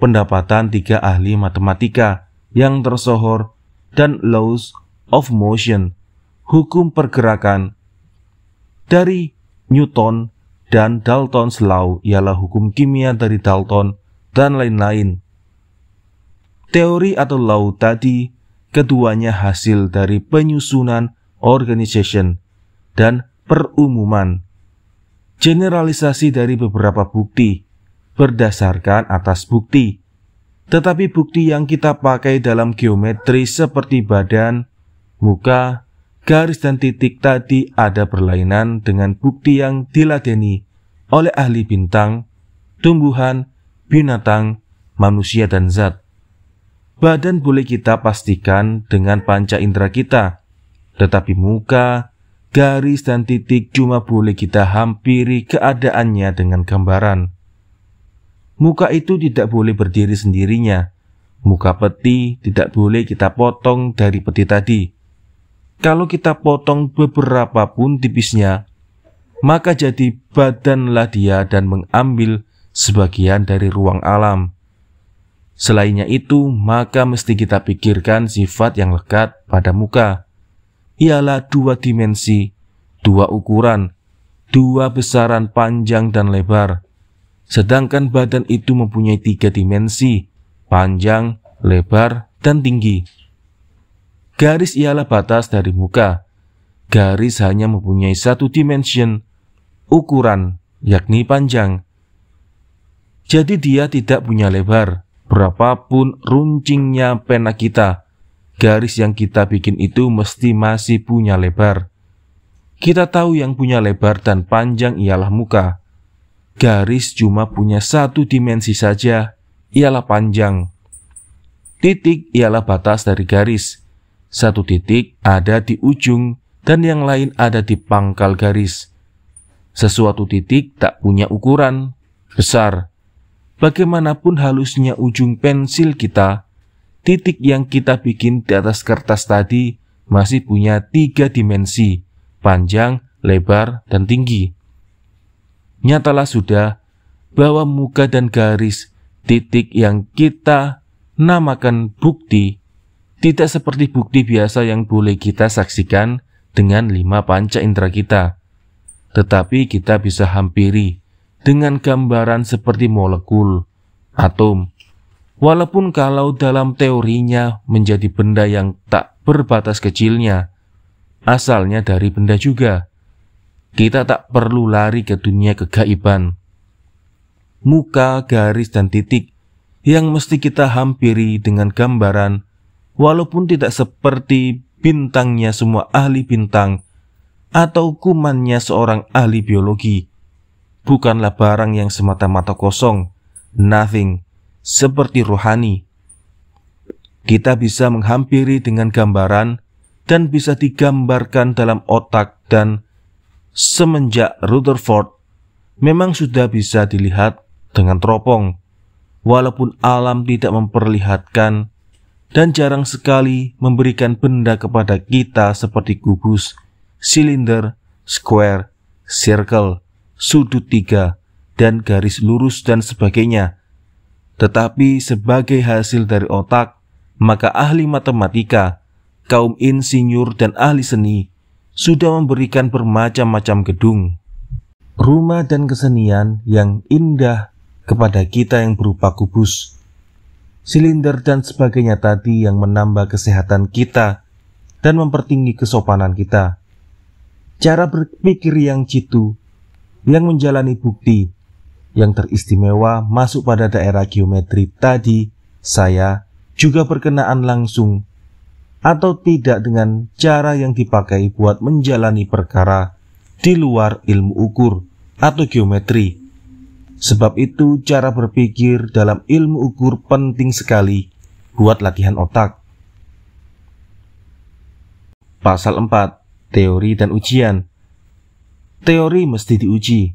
pendapatan 3 ahli matematika yang tersohor, dan laws of motion, hukum pergerakan dari Newton, dan Dalton's law ialah hukum kimia dari Dalton, dan lain-lain. Teori atau law tadi keduanya hasil dari penyusunan organization dan perumuman, generalisasi dari beberapa bukti berdasarkan atas bukti. Tetapi bukti yang kita pakai dalam geometri seperti badan, muka, garis dan titik tadi ada berlainan dengan bukti yang diladeni oleh ahli bintang, tumbuhan, binatang, manusia dan zat. Badan boleh kita pastikan dengan panca indera kita, tetapi muka, garis dan titik cuma boleh kita hampiri keadaannya dengan gambaran. Muka itu tidak boleh berdiri sendirinya. Muka peti tidak boleh kita potong dari peti tadi. Kalau kita potong beberapa pun tipisnya, maka jadi badanlah dia dan mengambil sebagian dari ruang alam. Selainnya itu, maka mesti kita pikirkan sifat yang lekat pada muka. Ialah 2 dimensi, 2 ukuran, 2 besaran panjang dan lebar. Sedangkan badan itu mempunyai 3 dimensi, panjang, lebar, dan tinggi. Garis ialah batas dari muka. Garis hanya mempunyai 1 dimension, ukuran, yakni panjang. Jadi dia tidak punya lebar. Berapapun runcingnya pena kita, garis yang kita bikin itu mesti masih punya lebar. Kita tahu yang punya lebar dan panjang ialah muka. Garis cuma punya 1 dimensi saja, ialah panjang. Titik ialah batas dari garis. 1 titik ada di ujung dan yang lain ada di pangkal garis. Sesuatu titik tak punya ukuran besar. Bagaimanapun halusnya ujung pensil kita, titik yang kita bikin di atas kertas tadi masih punya 3 dimensi, panjang, lebar, dan tinggi. Nyatalah sudah bahwa muka dan garis titik yang kita namakan bukti tidak seperti bukti biasa yang boleh kita saksikan dengan 5 panca indera kita, tetapi kita bisa hampiri dengan gambaran seperti molekul, atom. Walaupun kalau dalam teorinya menjadi benda yang tak berbatas kecilnya, asalnya dari benda juga. Kita tak perlu lari ke dunia kegaiban. Muka, garis, dan titik yang mesti kita hampiri dengan gambaran, walaupun tidak seperti bintangnya semua ahli bintang atau kumannya seorang ahli biologi, bukanlah barang yang semata-mata kosong, nothing, seperti rohani. Kita bisa menghampiri dengan gambaran dan bisa digambarkan dalam otak, dan semenjak Rutherford memang sudah bisa dilihat dengan teropong, walaupun alam tidak memperlihatkan dan jarang sekali memberikan benda kepada kita seperti kubus, silinder, square, circle, sudut 3, dan garis lurus dan sebagainya. Tetapi sebagai hasil dari otak, maka ahli matematika, kaum insinyur dan ahli seni sudah memberikan bermacam-macam gedung, rumah dan kesenian yang indah kepada kita yang berupa kubus, silinder dan sebagainya tadi yang menambah kesehatan kita dan mempertinggi kesopanan kita. Cara berpikir yang jitu, yang menjalani bukti, yang teristimewa masuk pada daerah geometri tadi, saya juga berkenaan langsung atau tidak dengan cara yang dipakai buat menjalani perkara di luar ilmu ukur atau geometri. Sebab itu cara berpikir dalam ilmu ukur penting sekali buat latihan otak. Pasal 4. Teori dan ujian. Teori mesti diuji.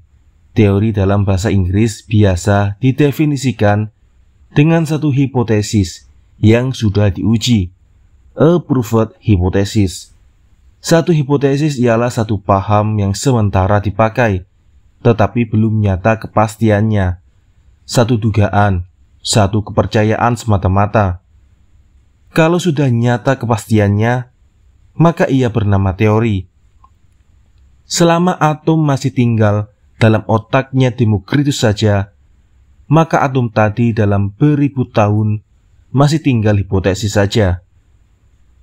Teori dalam bahasa Inggris biasa didefinisikan dengan satu hipotesis yang sudah diuji. A proved hypothesis. Satu hipotesis ialah satu paham yang sementara dipakai, tetapi belum nyata kepastiannya. Satu dugaan, satu kepercayaan semata-mata. Kalau sudah nyata kepastiannya, maka ia bernama teori. Selama atom masih tinggal dalam otaknya Demokritus saja, maka atom tadi dalam beribu tahun masih tinggal hipotesis saja.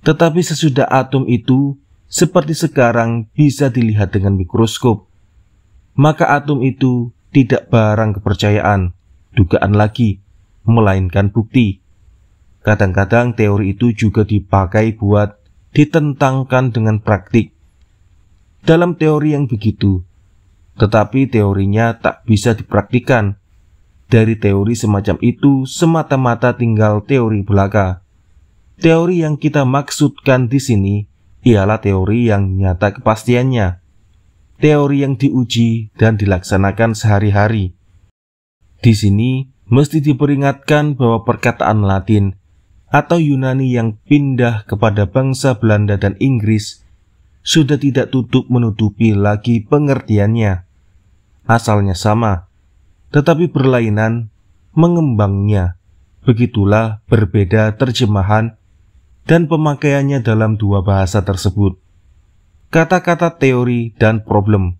Tetapi sesudah atom itu seperti sekarang bisa dilihat dengan mikroskop, maka atom itu tidak barang kepercayaan, dugaan lagi, melainkan bukti. Kadang-kadang teori itu juga dipakai buat ditentangkan dengan praktik. Dalam teori yang begitu, tetapi teorinya tak bisa dipraktikkan. Dari teori semacam itu semata-mata tinggal teori belaka. Teori yang kita maksudkan di sini ialah teori yang nyata kepastiannya, teori yang diuji dan dilaksanakan sehari-hari. Di sini mesti diperingatkan bahwa perkataan Latin atau Yunani yang pindah kepada bangsa Belanda dan Inggris sudah tidak tutup menutupi lagi pengertiannya. Asalnya sama, tetapi berlainan mengembangnya. Begitulah berbeda terjemahan dan pemakaiannya dalam dua bahasa tersebut. Kata-kata teori dan problem.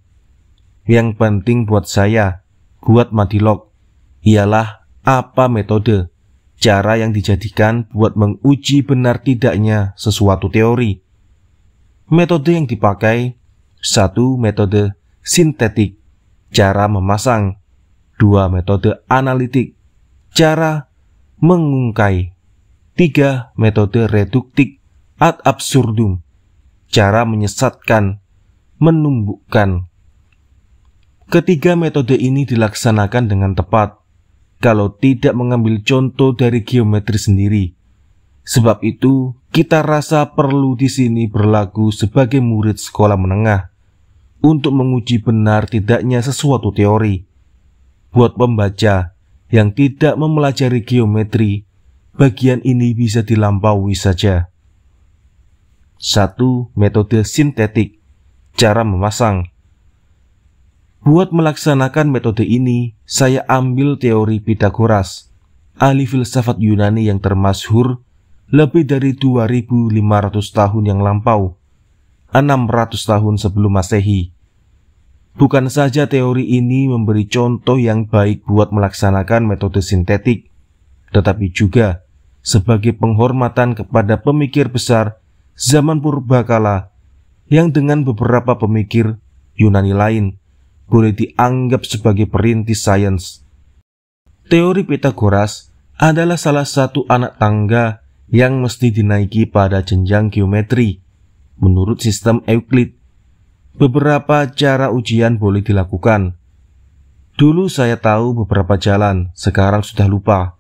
Yang penting buat saya, buat Madilog, ialah apa metode, cara yang dijadikan buat menguji benar tidaknya sesuatu teori. Metode yang dipakai: 1. Metode sintetik, cara memasang. 2. Metode analitik, cara mengungkai. 3. Metode reduktik ad absurdum, cara menyesatkan, menumbuhkan. Ketiga metode ini dilaksanakan dengan tepat kalau tidak mengambil contoh dari geometri sendiri. Sebab itu, kita rasa perlu di sini berlaku sebagai murid sekolah menengah untuk menguji benar tidaknya sesuatu teori. Buat pembaca yang tidak mempelajari geometri, bagian ini bisa dilampaui saja. 1. Metode sintetik, cara memasang. Buat melaksanakan metode ini, saya ambil teori Pythagoras, ahli filsafat Yunani yang termasyhur lebih dari 2500 tahun yang lampau, 600 tahun sebelum Masehi. Bukan saja teori ini memberi contoh yang baik buat melaksanakan metode sintetik, tetapi juga sebagai penghormatan kepada pemikir besar zaman purbakala yang dengan beberapa pemikir Yunani lain boleh dianggap sebagai perintis sains. Teori Pythagoras adalah salah satu anak tangga yang mesti dinaiki pada jenjang geometri. Menurut sistem Euclid, beberapa cara ujian boleh dilakukan. Dulu saya tahu beberapa jalan, sekarang sudah lupa.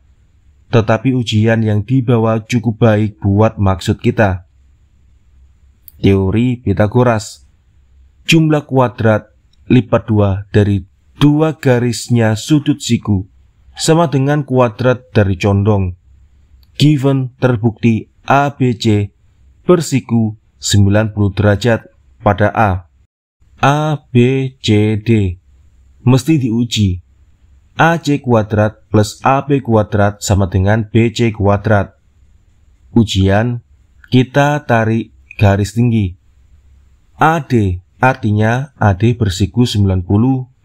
Tetapi ujian yang dibawa cukup baik buat maksud kita. Teori Pythagoras. Jumlah kuadrat lipat 2 dari 2 garisnya sudut siku sama dengan kuadrat dari condong. Given terbukti ABC bersiku 90 derajat pada A. A, B, C, D mesti diuji. AC kuadrat plus AB kuadrat sama dengan BC kuadrat. Ujian, kita tarik garis tinggi. AD artinya AD bersiku 90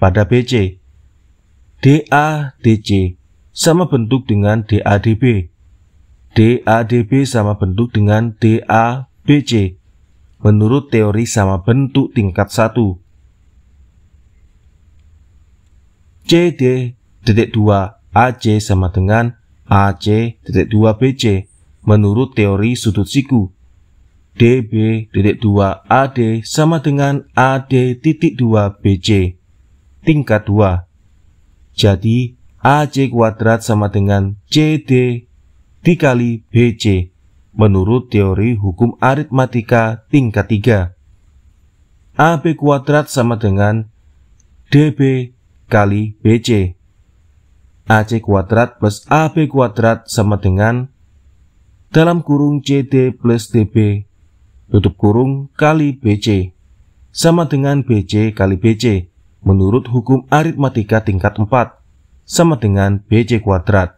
pada BC. DA, DC sama bentuk dengan DADB. DADB sama bentuk dengan DABC. Menurut teori sama bentuk tingkat 1. CD AC sama dengan AC.2BC menurut teori sudut siku. DB.2AD sama dengan AD.2BC tingkat 2. Jadi AC kuadrat sama dengan CD dikali BC menurut teori hukum aritmatika tingkat 3. AB kuadrat sama dengan DB kali BC. AC kuadrat plus AB kuadrat sama dengan dalam kurung CD plus DB tutup kurung kali BC sama dengan BC kali BC menurut hukum aritmatika tingkat 4 sama dengan BC kuadrat.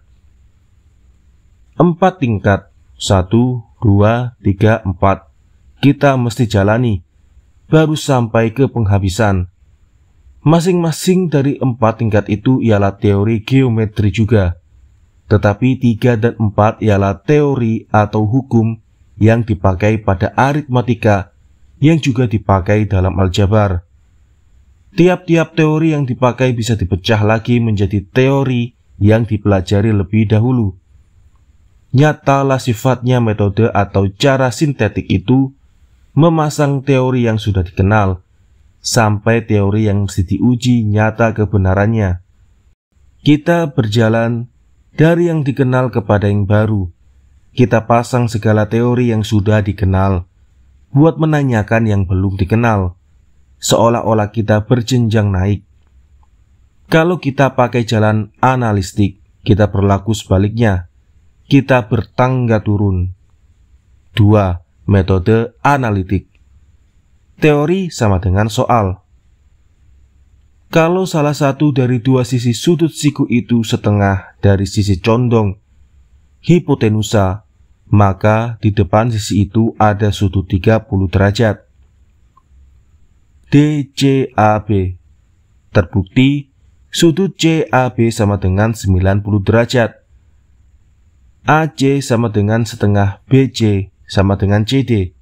4 tingkat 1, 2, 3, 4 kita mesti jalani baru sampai ke penghabisan. Masing-masing dari 4 tingkat itu ialah teori geometri juga. Tetapi 3 dan 4 ialah teori atau hukum yang dipakai pada aritmatika yang juga dipakai dalam aljabar. Tiap-tiap teori yang dipakai bisa dipecah lagi menjadi teori yang dipelajari lebih dahulu. Nyatalah sifatnya metode atau cara sintetik itu memasang teori yang sudah dikenal sampai teori yang mesti diuji nyata kebenarannya. Kita berjalan dari yang dikenal kepada yang baru. Kita pasang segala teori yang sudah dikenal buat menanyakan yang belum dikenal, seolah-olah kita berjenjang naik. Kalau kita pakai jalan analistik, kita berlaku sebaliknya. Kita bertangga turun. 2. Metode analitik. Teori sama dengan soal. Kalau salah satu dari dua sisi sudut siku itu setengah dari sisi condong hipotenusa, maka di depan sisi itu ada sudut 30 derajat. DCAB. Terbukti sudut CAB sama dengan 90 derajat. AC sama dengan setengah BC sama dengan CD.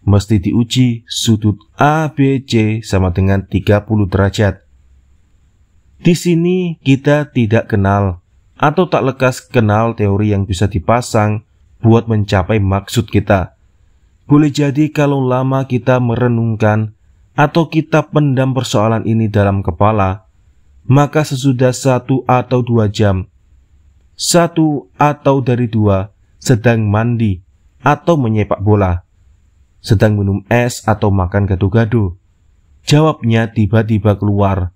Mesti diuji sudut ABC sama dengan 30 derajat. Di sini kita tidak kenal atau tak lekas kenal teori yang bisa dipasang buat mencapai maksud kita. Boleh jadi kalau lama kita merenungkan atau kita pendam persoalan ini dalam kepala, maka sesudah 1 atau 2 jam, 1 atau dari 2 sedang mandi atau menyepak bola, sedang minum es atau makan gado-gado, jawabnya tiba-tiba keluar.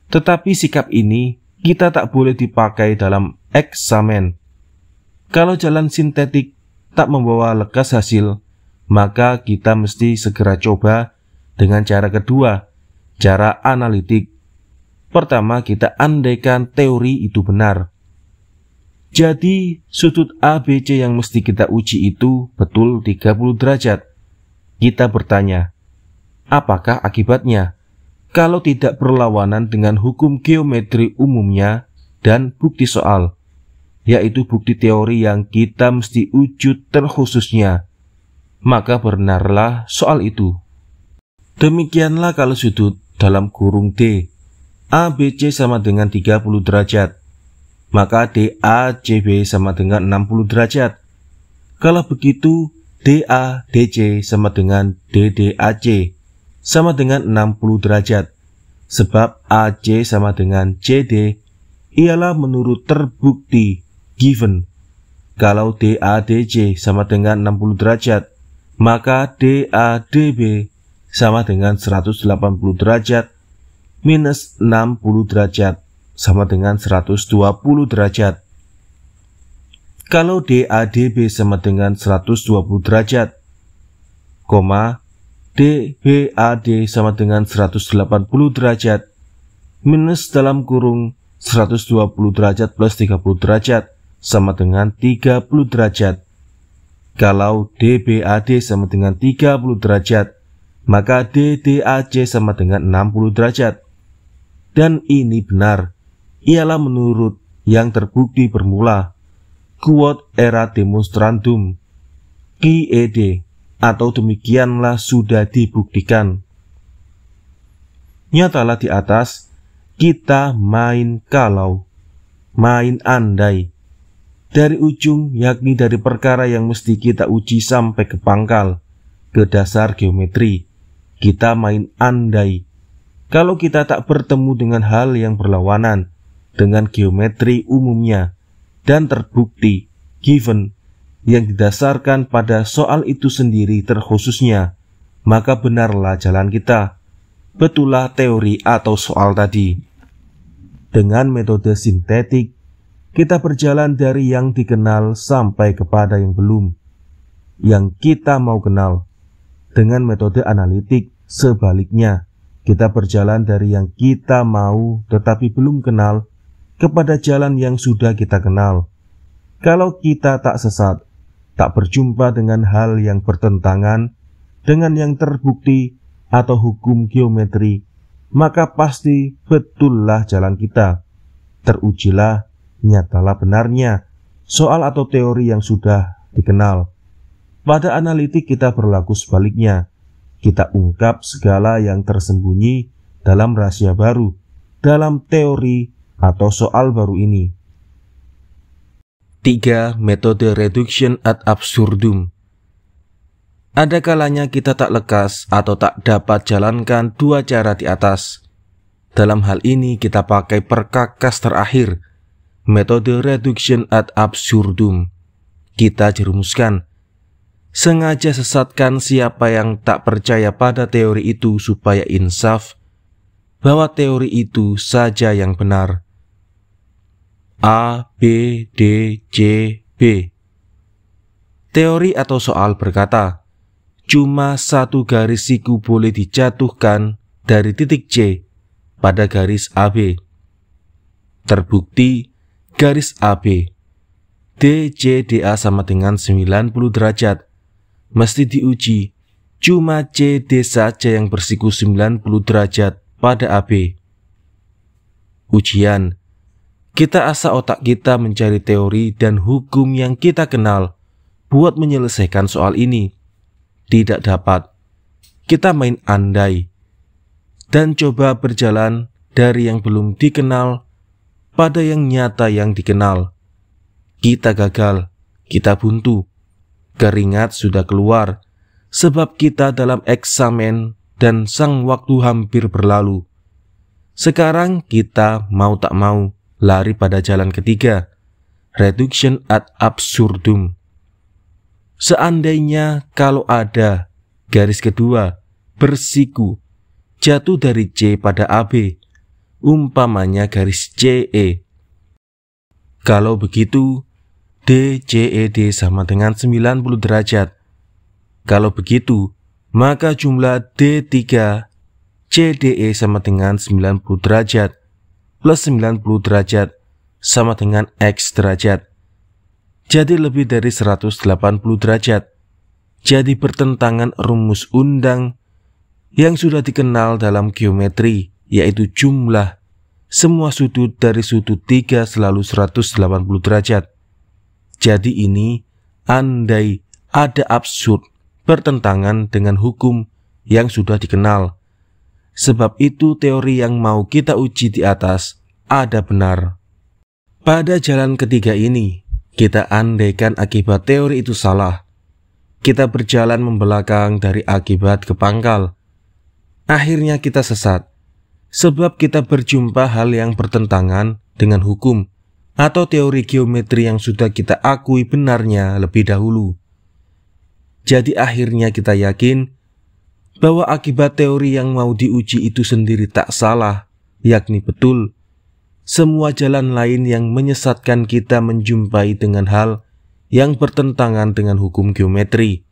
Tetapi sikap ini kita tak boleh dipakai dalam eksamen. Kalau jalan sintetik tak membawa lekas hasil, maka kita mesti segera coba dengan cara kedua, cara analitik. Pertama, kita andaikan teori itu benar. Jadi, sudut ABC yang mesti kita uji itu betul 30 derajat. Kita bertanya, apakah akibatnya? Kalau tidak berlawanan dengan hukum geometri umumnya dan bukti soal, yaitu bukti teori yang kita mesti wujud terkhususnya, maka benarlah soal itu. Demikianlah kalau sudut dalam kurung D ABC sama dengan 30 derajat, maka DACB sama dengan 60 derajat. Kalau begitu DADC sama dengan DDAC sama dengan 60 derajat, sebab AC sama dengan CD ialah menurut terbukti given. Kalau DADC sama dengan 60 derajat, maka DADB sama dengan 180 derajat minus 60 derajat sama dengan 120 derajat. Kalau DADB sama dengan 120 derajat, DBAD sama dengan 180 derajat minus dalam kurung 120 derajat plus 30 derajat sama dengan 30 derajat. Kalau DBAD sama dengan 30 derajat, maka DDAC sama dengan 60 derajat. Dan ini benar, ialah menurut yang terbukti bermula, quod erat demonstrandum, QED, atau demikianlah sudah dibuktikan. Nyatalah di atas, kita main kalau. main andai. Dari ujung, yakni dari perkara yang mesti kita uji sampai ke pangkal, ke dasar geometri, kita main andai. Kalau kita tak bertemu dengan hal yang berlawanan dengan geometri umumnya dan terbukti, given, yang didasarkan pada soal itu sendiri terkhususnya, maka benarlah jalan kita, betullah teori atau soal tadi. Dengan metode sintetik, kita berjalan dari yang dikenal sampai kepada yang belum, yang kita mau kenal. Dengan metode analitik, sebaliknya, kita berjalan dari yang kita mau tetapi belum kenal kepada jalan yang sudah kita kenal. Kalau kita tak sesat, tak berjumpa dengan hal yang bertentangan dengan yang terbukti atau hukum geometri, maka pasti betullah jalan kita. Terujilah, nyatalah benarnya soal atau teori yang sudah dikenal. Pada analitik kita berlaku sebaliknya. Kita ungkap segala yang tersembunyi dalam rahasia baru, dalam teori atau soal baru ini. 3. Metode reduction ad absurdum. Ada kalanya kita tak lekas atau tak dapat jalankan dua cara di atas. Dalam hal ini kita pakai perkakas terakhir, metode reduction ad absurdum. Kita jerumuskan, sengaja sesatkan siapa yang tak percaya pada teori itu supaya insaf bahwa teori itu saja yang benar. A, B, D, C, B. Teori atau soal berkata, cuma satu garis siku boleh dijatuhkan dari titik C pada garis AB. Terbukti garis AB DCDA sama dengan 90 derajat. Mesti diuji, cuma CD saja yang bersiku 90 derajat pada AB. Ujian, kita asah otak kita mencari teori dan hukum yang kita kenal buat menyelesaikan soal ini. Tidak dapat, kita main andai dan coba berjalan dari yang belum dikenal pada yang nyata yang dikenal. Kita gagal, kita buntu, keringat sudah keluar sebab kita dalam eksamen dan sang waktu hampir berlalu. Sekarang kita mau tak mau lari pada jalan ketiga, reduction ad absurdum. Seandainya kalau ada garis kedua bersiku jatuh dari C pada AB, umpamanya garis CE. Kalau begitu, DCED sama dengan 90 derajat. Kalau begitu, maka jumlah D3 CDE sama dengan 90 derajat plus 90 derajat sama dengan X derajat. Jadi lebih dari 180 derajat. Jadi bertentangan rumus undang yang sudah dikenal dalam geometri, yaitu jumlah semua sudut dari sudut 3 selalu 180 derajat. Jadi ini andai ada absurd bertentangan dengan hukum yang sudah dikenal. Sebab itu teori yang mau kita uji di atas ada benar. Pada jalan ketiga ini, kita andaikan akibat teori itu salah. Kita berjalan membelakang dari akibat ke pangkal. Akhirnya kita sesat, sebab kita berjumpa hal yang bertentangan dengan hukum atau teori geometri yang sudah kita akui benarnya lebih dahulu. Jadi akhirnya kita yakin bahwa akibat teori yang mau diuji itu sendiri tak salah, yakni betul. Semua jalan lain yang menyesatkan kita menjumpai dengan hal yang bertentangan dengan hukum geometri.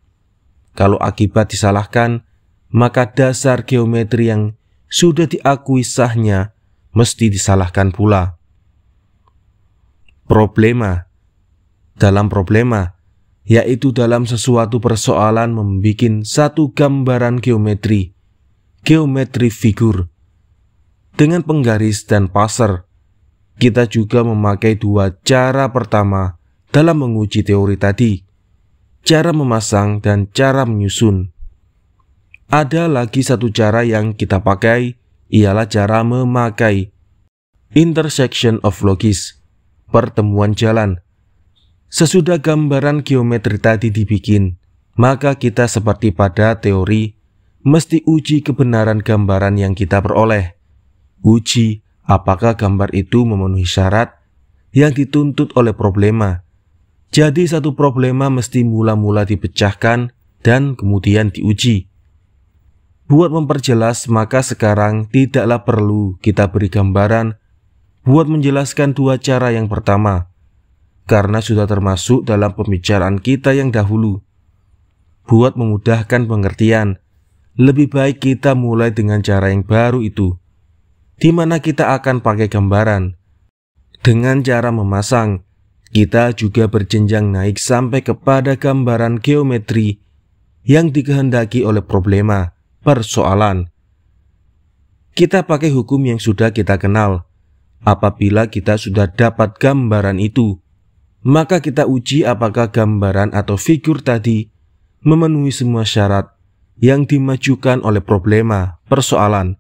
Kalau akibat disalahkan, maka dasar geometri yang sudah diakui sahnya mesti disalahkan pula. Problema. Dalam problema, yaitu dalam sesuatu persoalan membuat satu gambaran geometri figur, dengan penggaris dan passer. Kita juga memakai dua cara pertama dalam menguji teori tadi, cara memasang dan cara menyusun. Ada lagi satu cara yang kita pakai, ialah cara memakai intersection of logis. pertemuan jalan. Sesudah gambaran geometri tadi dibikin, maka kita seperti pada teori, mesti uji kebenaran gambaran yang kita peroleh. Uji apakah gambar itu memenuhi syarat yang dituntut oleh problema. Jadi satu problema mesti mula-mula dipecahkan dan kemudian diuji. Buat memperjelas, maka sekarang tidaklah perlu kita beri gambaran buat menjelaskan dua cara yang pertama, karena sudah termasuk dalam pembicaraan kita yang dahulu. Buat memudahkan pengertian, lebih baik kita mulai dengan cara yang baru itu, di mana kita akan pakai gambaran. Dengan cara memasang, kita juga berjenjang naik sampai kepada gambaran geometri yang dikehendaki oleh problema, persoalan. Kita pakai hukum yang sudah kita kenal. Apabila kita sudah dapat gambaran itu, maka kita uji apakah gambaran atau figur tadi memenuhi semua syarat yang dimajukan oleh problema, persoalan.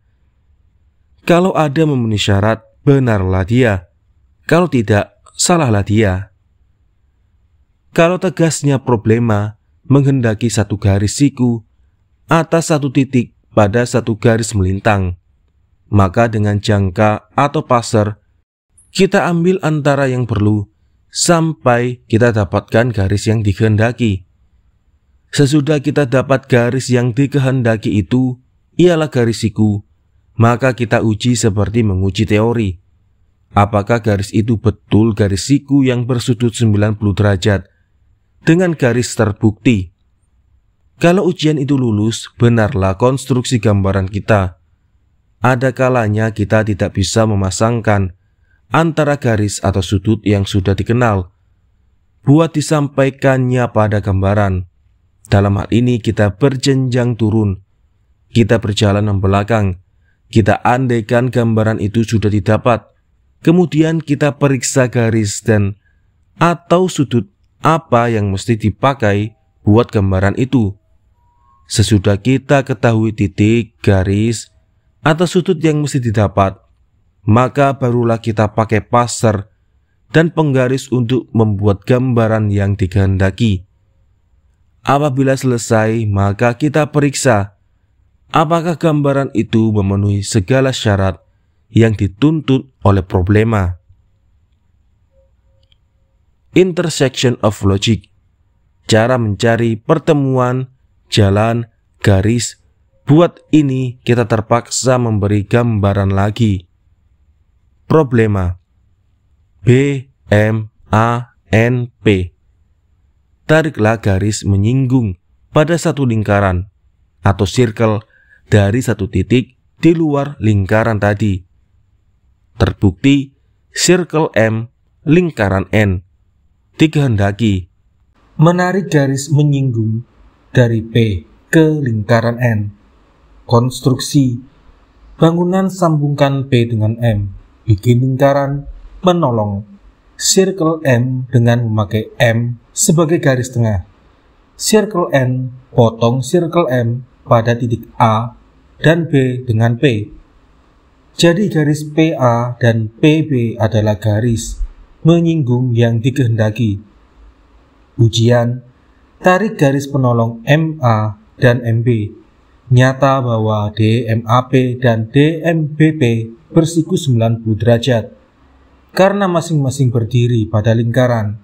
Kalau ada memenuhi syarat, benarlah dia. Kalau tidak, salahlah dia. Kalau tegasnya problema menghendaki satu garis siku atas satu titik pada satu garis melintang, maka dengan jangka atau passer, kita ambil antara yang perlu sampai kita dapatkan garis yang dikehendaki. Sesudah kita dapat garis yang dikehendaki itu, ialah garis siku, maka kita uji seperti menguji teori. Apakah garis itu betul garis siku yang bersudut 90 derajat dengan garis terbukti? Kalau ujian itu lulus, benarlah konstruksi gambaran kita. Ada kalanya kita tidak bisa memasangkan antara garis atau sudut yang sudah dikenal buat disampaikannya pada gambaran. Dalam hal ini kita berjenjang turun. Kita berjalan membelakang. Kita andaikan gambaran itu sudah didapat. Kemudian kita periksa garis dan atau sudut apa yang mesti dipakai buat gambaran itu. Sesudah kita ketahui titik, garis, atau sudut yang mesti didapat, maka barulah kita pakai passer dan penggaris untuk membuat gambaran yang dikehendaki. Apabila selesai, maka kita periksa apakah gambaran itu memenuhi segala syarat yang dituntut oleh problema. Intersection of logic, cara mencari pertemuan, jalan, garis. Buat ini kita terpaksa memberi gambaran lagi. Problema B, M, A, N, P. Tariklah garis menyinggung pada satu lingkaran atau circle dari satu titik di luar lingkaran tadi. Terbukti circle M, lingkaran N. Dikehendaki menarik garis menyinggung dari P ke lingkaran N. Konstruksi bangunan sambungkan P dengan M, bikin lingkaran, menolong circle M dengan memakai M sebagai garis tengah. Circle N potong circle M pada titik A dan B dengan P. Jadi garis PA dan PB adalah garis menyinggung yang dikehendaki. Ujian, tarik garis penolong MA dan MB. Nyata bahwa DMAP dan DMBP bersiku 90 derajat. Karena masing-masing berdiri pada lingkaran,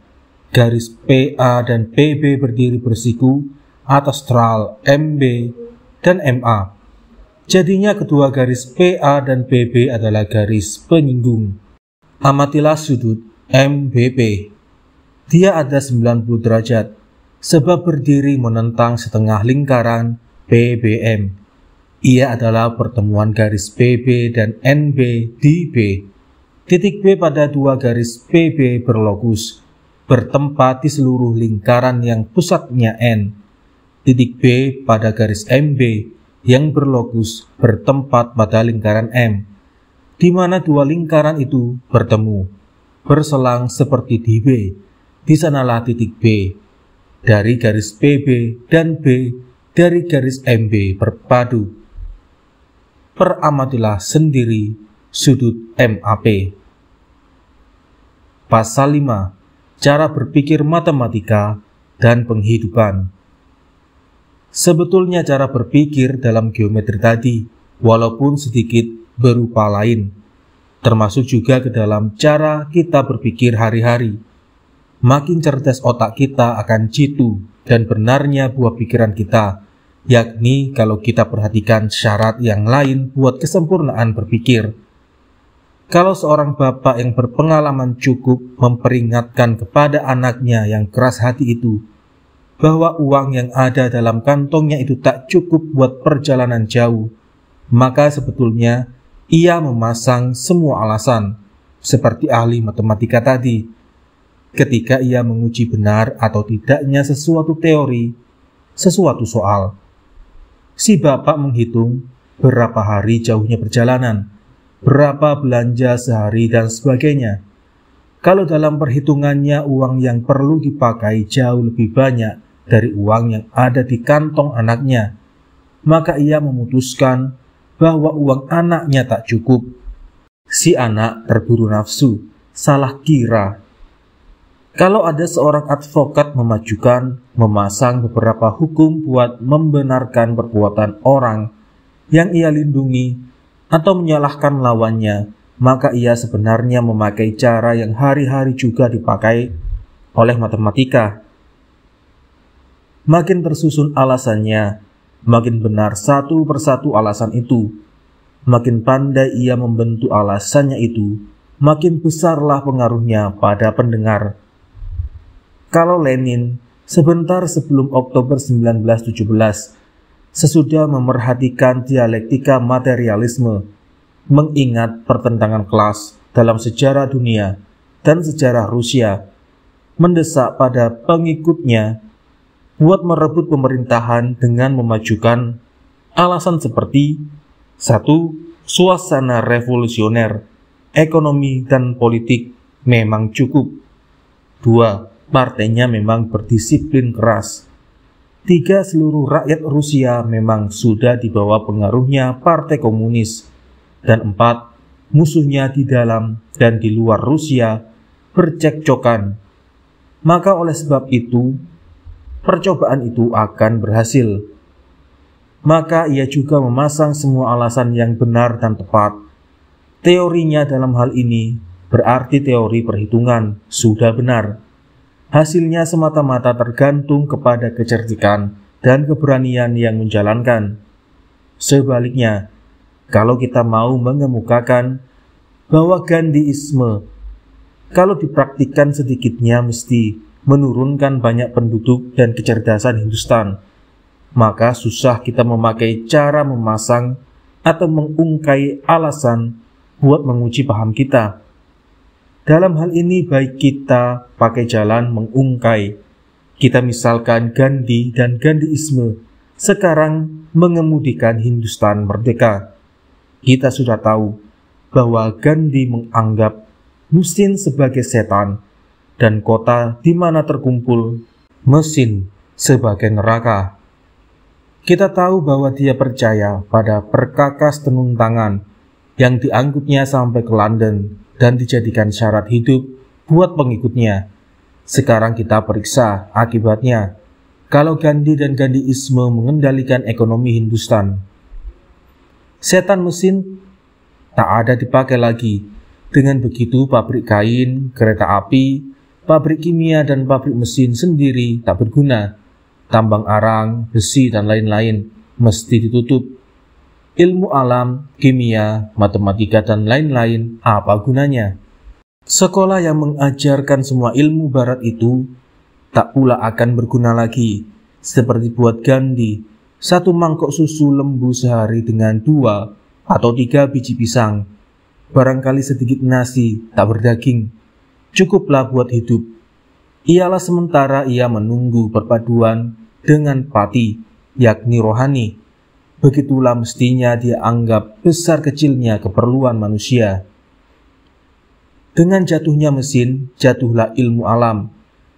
garis PA dan PB berdiri bersiku atas stral MB dan MA. Jadinya kedua garis PA dan PB adalah garis penyinggung. Amatilah sudut MBP. Dia ada 90 derajat, sebab berdiri menentang setengah lingkaran PBM. Ia adalah pertemuan garis PB dan NB di B. Titik B pada dua garis PB berlokus, bertempat di seluruh lingkaran yang pusatnya N. Titik B pada garis MB yang berlokus bertempat pada lingkaran M, di mana dua lingkaran itu bertemu, berselang seperti di B. Di sanalah titik B. Dari garis PB dan B dari garis MB berpadu. Peramatilah sendiri sudut MAP. Pasal 5, cara berpikir matematika dan penghidupan. Sebetulnya cara berpikir dalam geometri tadi, walaupun sedikit berupa lain, termasuk juga ke dalam cara kita berpikir hari-hari. Makin cerdas otak kita akan jitu dan benarnya buah pikiran kita, yakni kalau kita perhatikan syarat yang lain buat kesempurnaan berpikir. Kalau seorang bapak yang berpengalaman cukup memperingatkan kepada anaknya yang keras hati itu bahwa uang yang ada dalam kantongnya itu tak cukup buat perjalanan jauh, maka sebetulnya ia memasang semua alasan, seperti ahli matematika tadi, ketika ia menguji benar atau tidaknya sesuatu teori, sesuatu soal. Si bapak menghitung berapa hari jauhnya perjalanan, berapa belanja sehari dan sebagainya. Kalau dalam perhitungannya uang yang perlu dipakai jauh lebih banyak dari uang yang ada di kantong anaknya, maka ia memutuskan bahwa uang anaknya tak cukup. Si anak terburu nafsu, salah kira. Kalau ada seorang advokat memasang beberapa hukum buat membenarkan perbuatan orang yang ia lindungi atau menyalahkan lawannya, maka ia sebenarnya memakai cara yang hari-hari juga dipakai oleh matematika. Makin tersusun alasannya, makin benar satu persatu alasan itu. Makin pandai ia membentuk alasannya itu, makin besarlah pengaruhnya pada pendengar. Kalau Lenin, sebentar sebelum Oktober 1917, sesudah memerhatikan dialektika materialisme, mengingat pertentangan kelas dalam sejarah dunia dan sejarah Rusia, mendesak pada pengikutnya buat merebut pemerintahan dengan memajukan alasan seperti 1. Suasana revolusioner, ekonomi dan politik memang cukup. 2. Partainya memang berdisiplin keras. 3. Seluruh rakyat Rusia memang sudah di bawah pengaruhnya Partai Komunis. Dan 4. Musuhnya di dalam dan di luar Rusia bercekcokan. Maka oleh sebab itu, percobaan itu akan berhasil. Maka ia juga memasang semua alasan yang benar dan tepat. Teorinya dalam hal ini berarti teori perhitungan sudah benar. Hasilnya semata-mata tergantung kepada kecerdikan dan keberanian yang menjalankan. Sebaliknya, kalau kita mau mengemukakan bahwa Gandhiisme, kalau dipraktikkan sedikitnya mesti menurunkan banyak penduduk dan kecerdasan Hindustan, maka susah kita memakai cara memasang atau mengungkai alasan buat menguji paham kita. Dalam hal ini baik kita pakai jalan mengungkai. Kita misalkan Gandhi dan Gandhiisme sekarang mengemudikan Hindustan merdeka. Kita sudah tahu bahwa Gandhi menganggap mesin sebagai setan dan kota di mana terkumpul mesin sebagai neraka. Kita tahu bahwa dia percaya pada perkakas tenun tangan yang diangkutnya sampai ke London dan dijadikan syarat hidup buat pengikutnya. Sekarang kita periksa akibatnya. Kalau Gandhi dan Gandhiisme mengendalikan ekonomi Hindustan, setan mesin tak ada dipakai lagi. Dengan begitu pabrik kain, kereta api, pabrik kimia dan pabrik mesin sendiri tak berguna. Tambang arang, besi dan lain-lain mesti ditutup. Ilmu alam, kimia, matematika, dan lain-lain, apa gunanya? Sekolah yang mengajarkan semua ilmu barat itu tak pula akan berguna lagi. Seperti buat Gandhi, 1 mangkok susu lembu sehari dengan 2 atau 3 biji pisang. Barangkali sedikit nasi, tak berdaging. Cukuplah buat hidup. Ialah sementara ia menunggu perpaduan dengan pati, yakni rohani. Begitulah mestinya dia anggap besar kecilnya keperluan manusia. Dengan jatuhnya mesin, jatuhlah ilmu alam.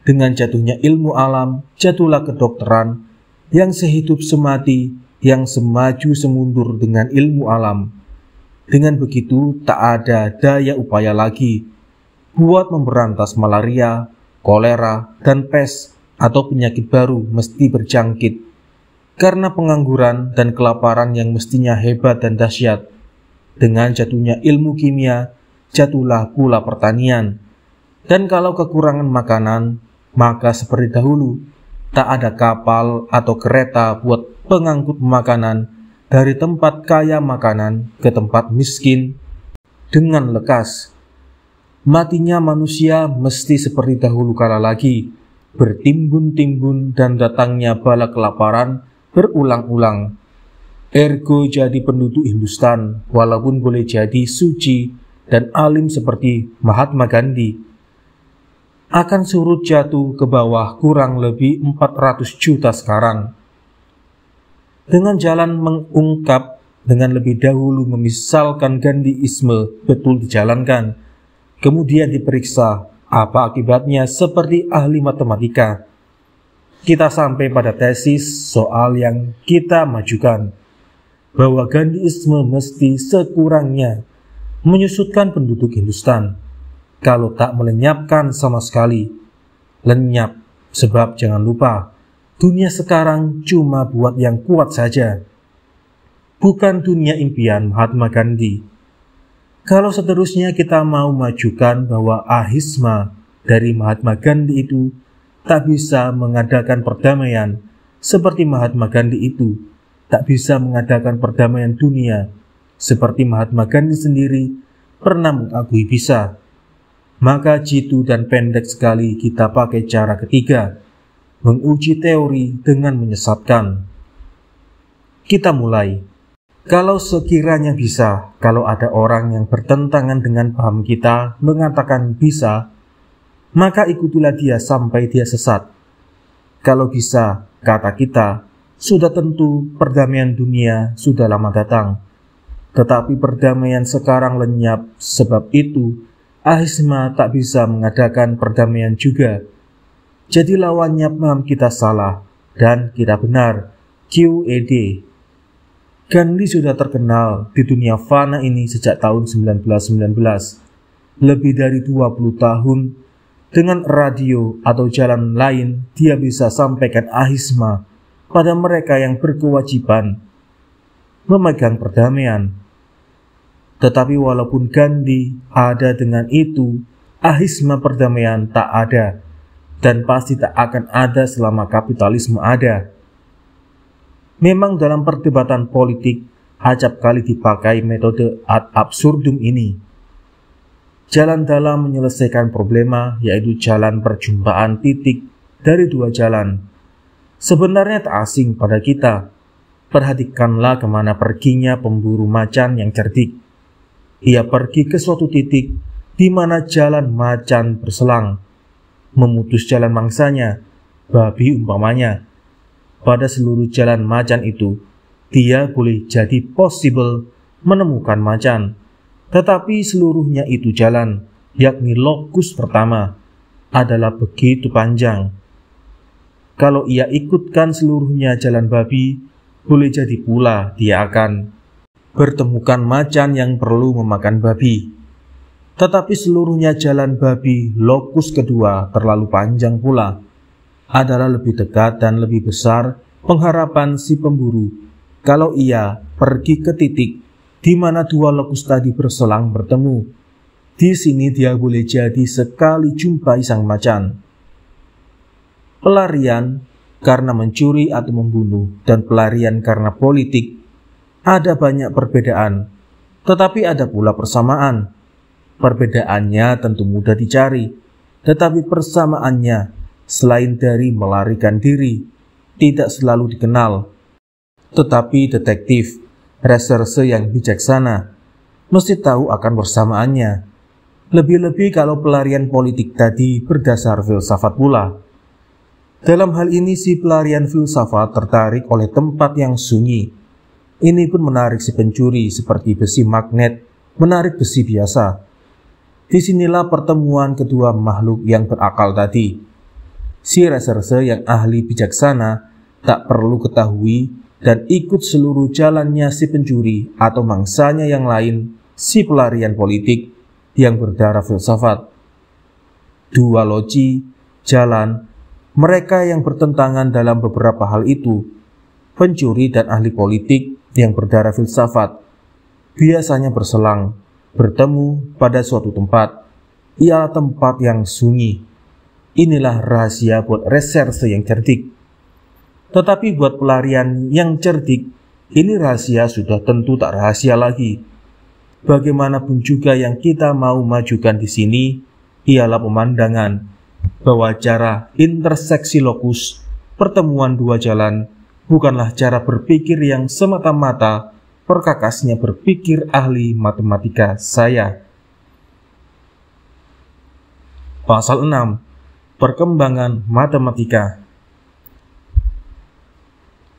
Dengan jatuhnya ilmu alam, jatuhlah kedokteran yang sehidup semati, yang semaju semundur dengan ilmu alam. Dengan begitu, tak ada daya upaya lagi buat memberantas malaria, kolera, dan pes atau penyakit baru mesti berjangkit. Karena pengangguran dan kelaparan yang mestinya hebat dan dahsyat. Dengan jatuhnya ilmu kimia, jatuhlah pula pertanian. Dan kalau kekurangan makanan, maka seperti dahulu, tak ada kapal atau kereta buat pengangkut makanan dari tempat kaya makanan ke tempat miskin dengan lekas. Matinya manusia mesti seperti dahulu kala lagi, bertimbun-timbun dan datangnya bala kelaparan berulang-ulang. Ergo jadi penduduk Hindustan, walaupun boleh jadi suci dan alim seperti Mahatma Gandhi, akan surut jatuh ke bawah kurang lebih 400 juta sekarang. Dengan jalan mengungkap dengan lebih dahulu memisalkan Gandhiisme betul dijalankan, kemudian diperiksa apa akibatnya seperti ahli matematika. Kita sampai pada tesis soal yang kita majukan, bahwa Gandhiisme mesti sekurangnya menyusutkan penduduk Hindustan, kalau tak melenyapkan sama sekali. Lenyap, sebab jangan lupa, dunia sekarang cuma buat yang kuat saja, bukan dunia impian Mahatma Gandhi. Kalau seterusnya kita mau majukan bahwa ahisma dari Mahatma Gandhi itu tak bisa mengadakan perdamaian, seperti Mahatma Gandhi itu tak bisa mengadakan perdamaian dunia, seperti Mahatma Gandhi sendiri pernah mengakui bisa, maka jitu dan pendek sekali kita pakai cara ketiga, menguji teori dengan menyesatkan. Kita mulai. Kalau sekiranya bisa, kalau ada orang yang bertentangan dengan paham kita mengatakan bisa, maka ikutilah dia sampai dia sesat. Kalau bisa, kata kita, sudah tentu perdamaian dunia sudah lama datang. Tetapi perdamaian sekarang lenyap, sebab itu ahisma tak bisa mengadakan perdamaian juga. Jadi lawannya paham kita salah dan kita benar. QED. Gandhi sudah terkenal di dunia fana ini sejak tahun 1919, lebih dari 20 tahun. Dengan radio atau jalan lain, dia bisa sampaikan ahisma pada mereka yang berkewajiban memegang perdamaian. Tetapi walaupun Gandhi ada dengan itu, ahisma perdamaian tak ada, dan pasti tak akan ada selama kapitalisme ada. Memang dalam perdebatan politik acap kali dipakai metode ad absurdum ini. Jalan dalam menyelesaikan problema yaitu jalan perjumpaan titik dari dua jalan. Sebenarnya tak asing pada kita. Perhatikanlah kemana perginya pemburu macan yang cerdik. Ia pergi ke suatu titik di mana jalan macan berselang, memutus jalan mangsanya, babi umpamanya. Pada seluruh jalan macan itu, dia boleh jadi possible menemukan macan. Tetapi seluruhnya itu jalan, yakni lokus pertama, adalah begitu panjang. Kalau ia ikutkan seluruhnya jalan babi, boleh jadi pula dia akan bertemukan macan yang perlu memakan babi. Tetapi seluruhnya jalan babi, lokus kedua terlalu panjang pula, adalah lebih dekat dan lebih besar pengharapan si pemburu kalau ia pergi ke titik di mana dua lokus tadi berselang bertemu. Di sini dia boleh jadi sekali jumpai sang macan. Pelarian karena mencuri atau membunuh dan pelarian karena politik ada banyak perbedaan, tetapi ada pula persamaan. Perbedaannya tentu mudah dicari, tetapi persamaannya selain dari melarikan diri tidak selalu dikenal. Tetapi detektif, reserse yang bijaksana mesti tahu akan persamaannya. Lebih-lebih kalau pelarian politik tadi berdasar filsafat pula. Dalam hal ini si pelarian filsafat tertarik oleh tempat yang sunyi. Ini pun menarik si pencuri seperti besi magnet menarik besi biasa. Disinilah pertemuan kedua makhluk yang berakal tadi. Si reserse yang ahli bijaksana tak perlu ketahui dan ikut seluruh jalannya si pencuri atau mangsanya yang lain, si pelarian politik yang berdarah filsafat. dualogi, jalan, mereka yang bertentangan dalam beberapa hal itu, pencuri dan ahli politik yang berdarah filsafat, biasanya berselang, bertemu pada suatu tempat, ialah tempat yang sunyi. Inilah rahasia buat reserse yang cerdik. Tetapi buat pelarian yang cerdik, ini rahasia sudah tentu tak rahasia lagi. Bagaimanapun juga yang kita mau majukan di sini, ialah pemandangan bahwa cara interseksi lokus, pertemuan dua jalan, bukanlah cara berpikir yang semata-mata perkakasnya berpikir ahli matematika saya. Pasal 6. Perkembangan matematika.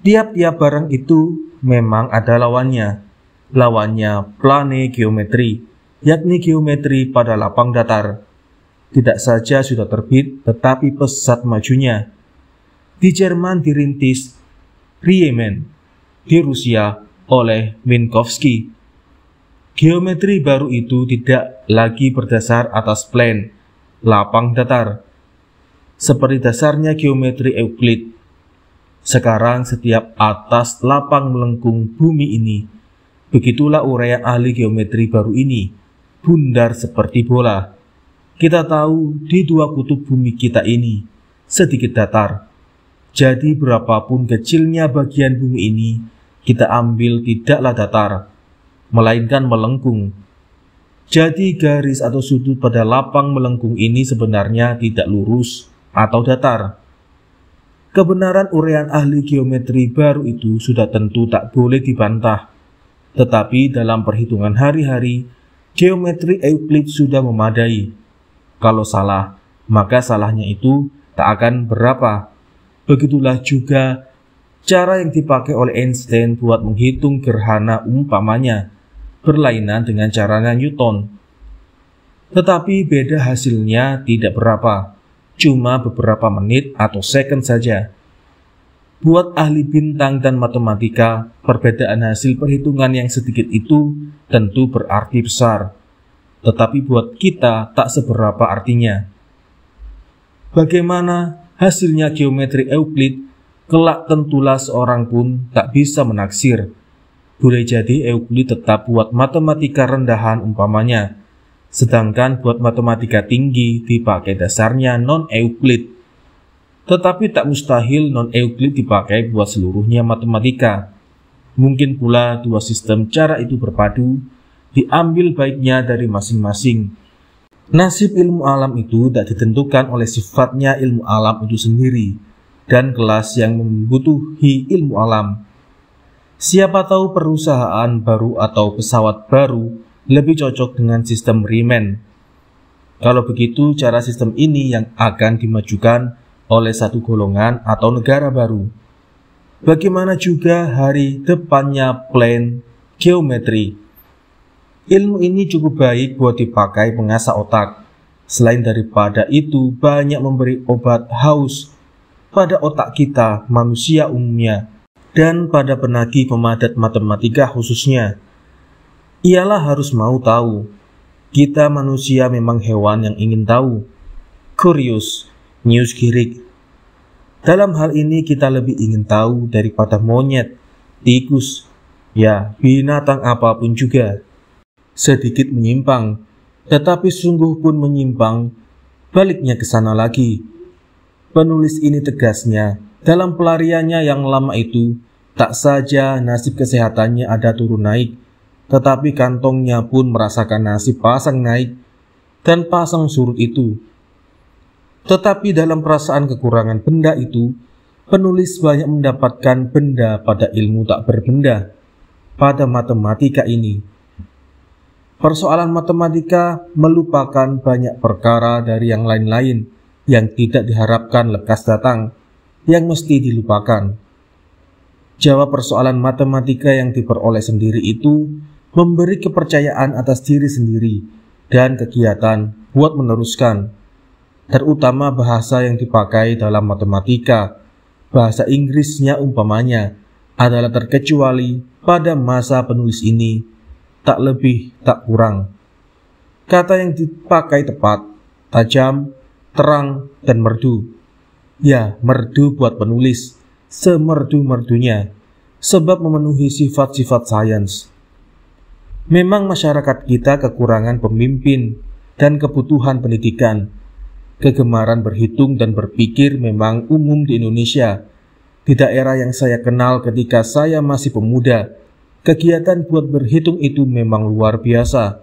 Tiap-tiap barang itu memang ada lawannya. Lawannya plane geometri, yakni geometri pada lapang datar. Tidak saja sudah terbit, tetapi pesat majunya. Di Jerman dirintis Riemann, di Rusia oleh Minkowski. Geometri baru itu tidak lagi berdasar atas plane, lapang datar, seperti dasarnya geometri Euclid. Sekarang setiap atas lapang melengkung bumi ini, begitulah uraian ahli geometri baru ini, bundar seperti bola. Kita tahu di dua kutub bumi kita ini sedikit datar. Jadi berapapun kecilnya bagian bumi ini, kita ambil tidaklah datar, melainkan melengkung. Jadi garis atau sudut pada lapang melengkung ini sebenarnya tidak lurus atau datar. Kebenaran uraian ahli geometri baru itu sudah tentu tak boleh dibantah. Tetapi dalam perhitungan hari-hari, geometri Euclid sudah memadai. Kalau salah, maka salahnya itu tak akan berapa. Begitulah juga cara yang dipakai oleh Einstein buat menghitung gerhana umpamanya, berlainan dengan caranya Newton. Tetapi beda hasilnya tidak berapa, cuma beberapa menit atau second saja. Buat ahli bintang dan matematika, perbedaan hasil perhitungan yang sedikit itu tentu berarti besar. Tetapi buat kita tak seberapa artinya. Bagaimana hasilnya geometri Euclid, kelak tentulah seorang pun tak bisa menaksir. Boleh jadi Euclid tetap buat matematika rendahan umpamanya, sedangkan buat matematika tinggi dipakai dasarnya non-Euclid. Tetapi tak mustahil non-Euclid dipakai buat seluruhnya matematika. Mungkin pula dua sistem cara itu berpadu, diambil baiknya dari masing-masing. Nasib ilmu alam itu tak ditentukan oleh sifatnya ilmu alam itu sendiri dan kelas yang membutuhi ilmu alam. Siapa tahu perusahaan baru atau pesawat baru lebih cocok dengan sistem Riemann. Kalau begitu, cara sistem ini yang akan dimajukan oleh satu golongan atau negara baru. Bagaimana juga hari depannya plane geometri. Ilmu ini cukup baik buat dipakai pengasah otak. Selain daripada itu, banyak memberi obat haus pada otak kita manusia umumnya dan pada penagih pemadat matematika khususnya. Ialah harus mau tahu. Kita manusia memang hewan yang ingin tahu. Curious, neugierig. Dalam hal ini kita lebih ingin tahu daripada monyet, tikus, ya binatang apapun juga. Sedikit menyimpang, tetapi sungguh pun menyimpang, baliknya ke sana lagi. Penulis ini tegasnya, dalam pelariannya yang lama itu, tak saja nasib kesehatannya ada turun naik, tetapi kantongnya pun merasakan nasib pasang naik dan pasang surut itu. Tetapi dalam perasaan kekurangan benda itu, penulis banyak mendapatkan benda pada ilmu tak berbenda, pada matematika ini. Persoalan matematika melupakan banyak perkara dari yang lain-lain yang tidak diharapkan lekas datang, yang mesti dilupakan. Jawab persoalan matematika yang diperoleh sendiri itu memberi kepercayaan atas diri sendiri dan kegiatan buat meneruskan. Terutama bahasa yang dipakai dalam matematika, bahasa Inggrisnya umpamanya, adalah terkecuali pada masa penulis ini, tak lebih tak kurang. Kata yang dipakai tepat, tajam, terang, dan merdu. Ya, merdu buat penulis, semerdu-merdunya, sebab memenuhi sifat-sifat sains. Memang masyarakat kita kekurangan pemimpin dan kebutuhan pendidikan. Kegemaran berhitung dan berpikir memang umum di Indonesia. Di daerah yang saya kenal ketika saya masih pemuda, kegiatan buat berhitung itu memang luar biasa.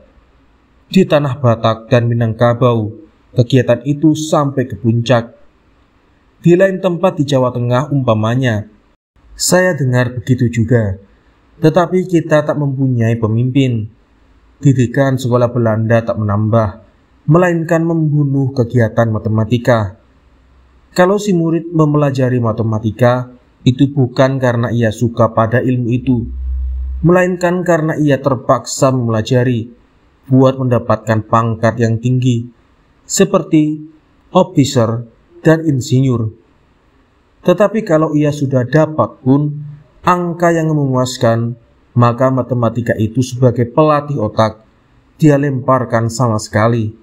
Di Tanah Batak dan Minangkabau, kegiatan itu sampai ke puncak. Di lain tempat di Jawa Tengah umpamanya, saya dengar begitu juga. Tetapi kita tak mempunyai pemimpin. Didikan sekolah Belanda tak menambah, melainkan membunuh kegiatan matematika. Kalau si murid mempelajari matematika, itu bukan karena ia suka pada ilmu itu, melainkan karena ia terpaksa mempelajari buat mendapatkan pangkat yang tinggi, seperti officer dan insinyur. Tetapi kalau ia sudah dapat pun angka yang memuaskan, maka matematika itu sebagai pelatih otak, dia lemparkan sama sekali.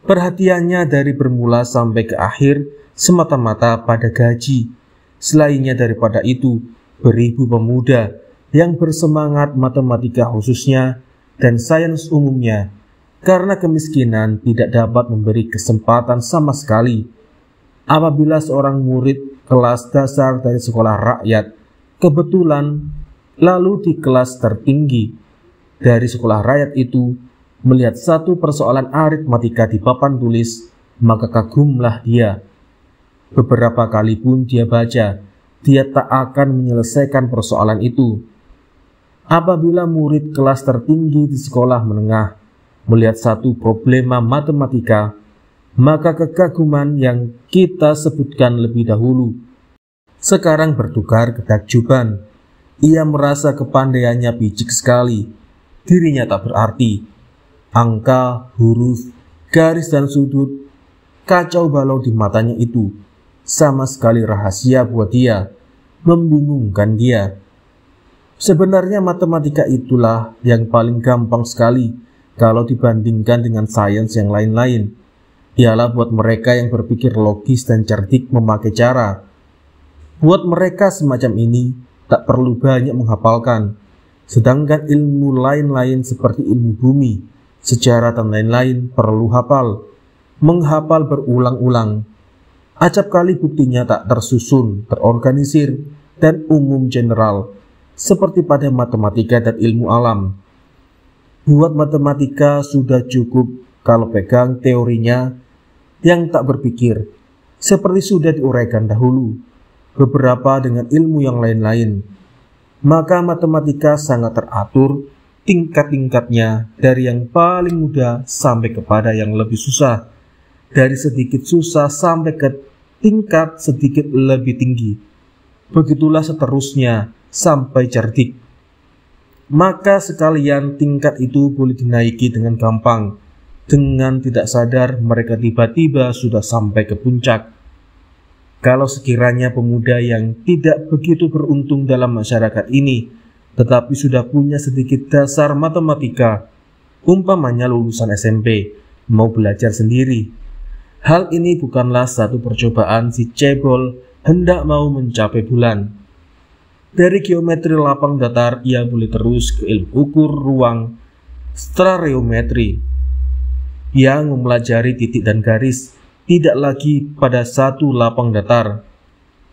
Perhatiannya dari bermula sampai ke akhir semata-mata pada gaji. Selainnya daripada itu, beribu pemuda yang bersemangat matematika khususnya dan sains umumnya, karena kemiskinan tidak dapat memberi kesempatan sama sekali. Apabila seorang murid kelas dasar dari sekolah rakyat kebetulan lalu di kelas tertinggi dari sekolah rakyat itu melihat satu persoalan aritmatika di papan tulis, maka kagumlah dia. Beberapa kali pun dia baca, dia tak akan menyelesaikan persoalan itu. Apabila murid kelas tertinggi di sekolah menengah melihat satu problema matematika, maka kekaguman yang kita sebutkan lebih dahulu sekarang bertukar ketakjuban. Ia merasa kepandaiannya picik sekali, dirinya tak berarti. Angka, huruf, garis dan sudut, kacau balau di matanya itu, sama sekali rahasia buat dia, membingungkan dia. Sebenarnya matematika itulah yang paling gampang sekali kalau dibandingkan dengan sains yang lain-lain. Ialah buat mereka yang berpikir logis dan cerdik memakai cara. Buat mereka semacam ini tak perlu banyak menghafalkan. Sedangkan ilmu lain-lain seperti ilmu bumi, sejarah dan lain-lain perlu hafal, menghafal berulang-ulang. Acap kali buktinya tak tersusun, terorganisir, dan umum general, seperti pada matematika dan ilmu alam. Buat matematika sudah cukup kalau pegang teorinya yang tak berpikir, seperti sudah diuraikan dahulu, beberapa dengan ilmu yang lain-lain. Maka matematika sangat teratur tingkat-tingkatnya dari yang paling mudah sampai kepada yang lebih susah, dari sedikit susah sampai ke tingkat sedikit lebih tinggi. Begitulah seterusnya sampai cerdik. Maka sekalian tingkat itu boleh dinaiki dengan gampang. Dengan tidak sadar mereka tiba-tiba sudah sampai ke puncak. Kalau sekiranya pemuda yang tidak begitu beruntung dalam masyarakat ini tetapi sudah punya sedikit dasar matematika, umpamanya lulusan SMP, mau belajar sendiri. Hal ini bukanlah satu percobaan si cebol hendak mau mencapai bulan. Dari geometri lapang datar ia boleh terus ke ilmu ukur ruang, stereometri, yang mempelajari titik dan garis tidak lagi pada satu lapang datar,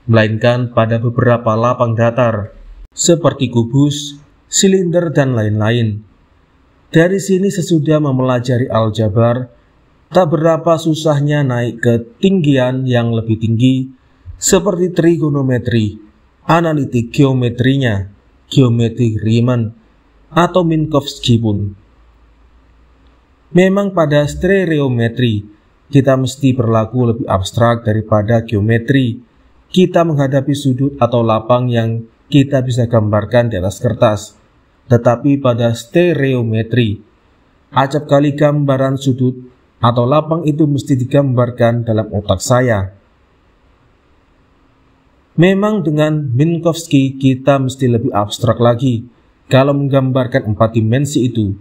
melainkan pada beberapa lapang datar, seperti kubus, silinder, dan lain-lain. Dari sini sesudah mempelajari aljabar, tak berapa susahnya naik ke tinggian yang lebih tinggi, seperti trigonometri, analitik geometrinya, geometri Riemann, atau Minkowski pun. Memang pada stereometri, kita mesti berlaku lebih abstrak daripada geometri. Kita menghadapi sudut atau lapang yang kita bisa gambarkan di atas kertas. Tetapi pada stereometri, acap kali gambaran sudut atau lapang itu mesti digambarkan dalam otak saya. Memang dengan Minkowski kita mesti lebih abstrak lagi kalau menggambarkan 4 dimensi itu,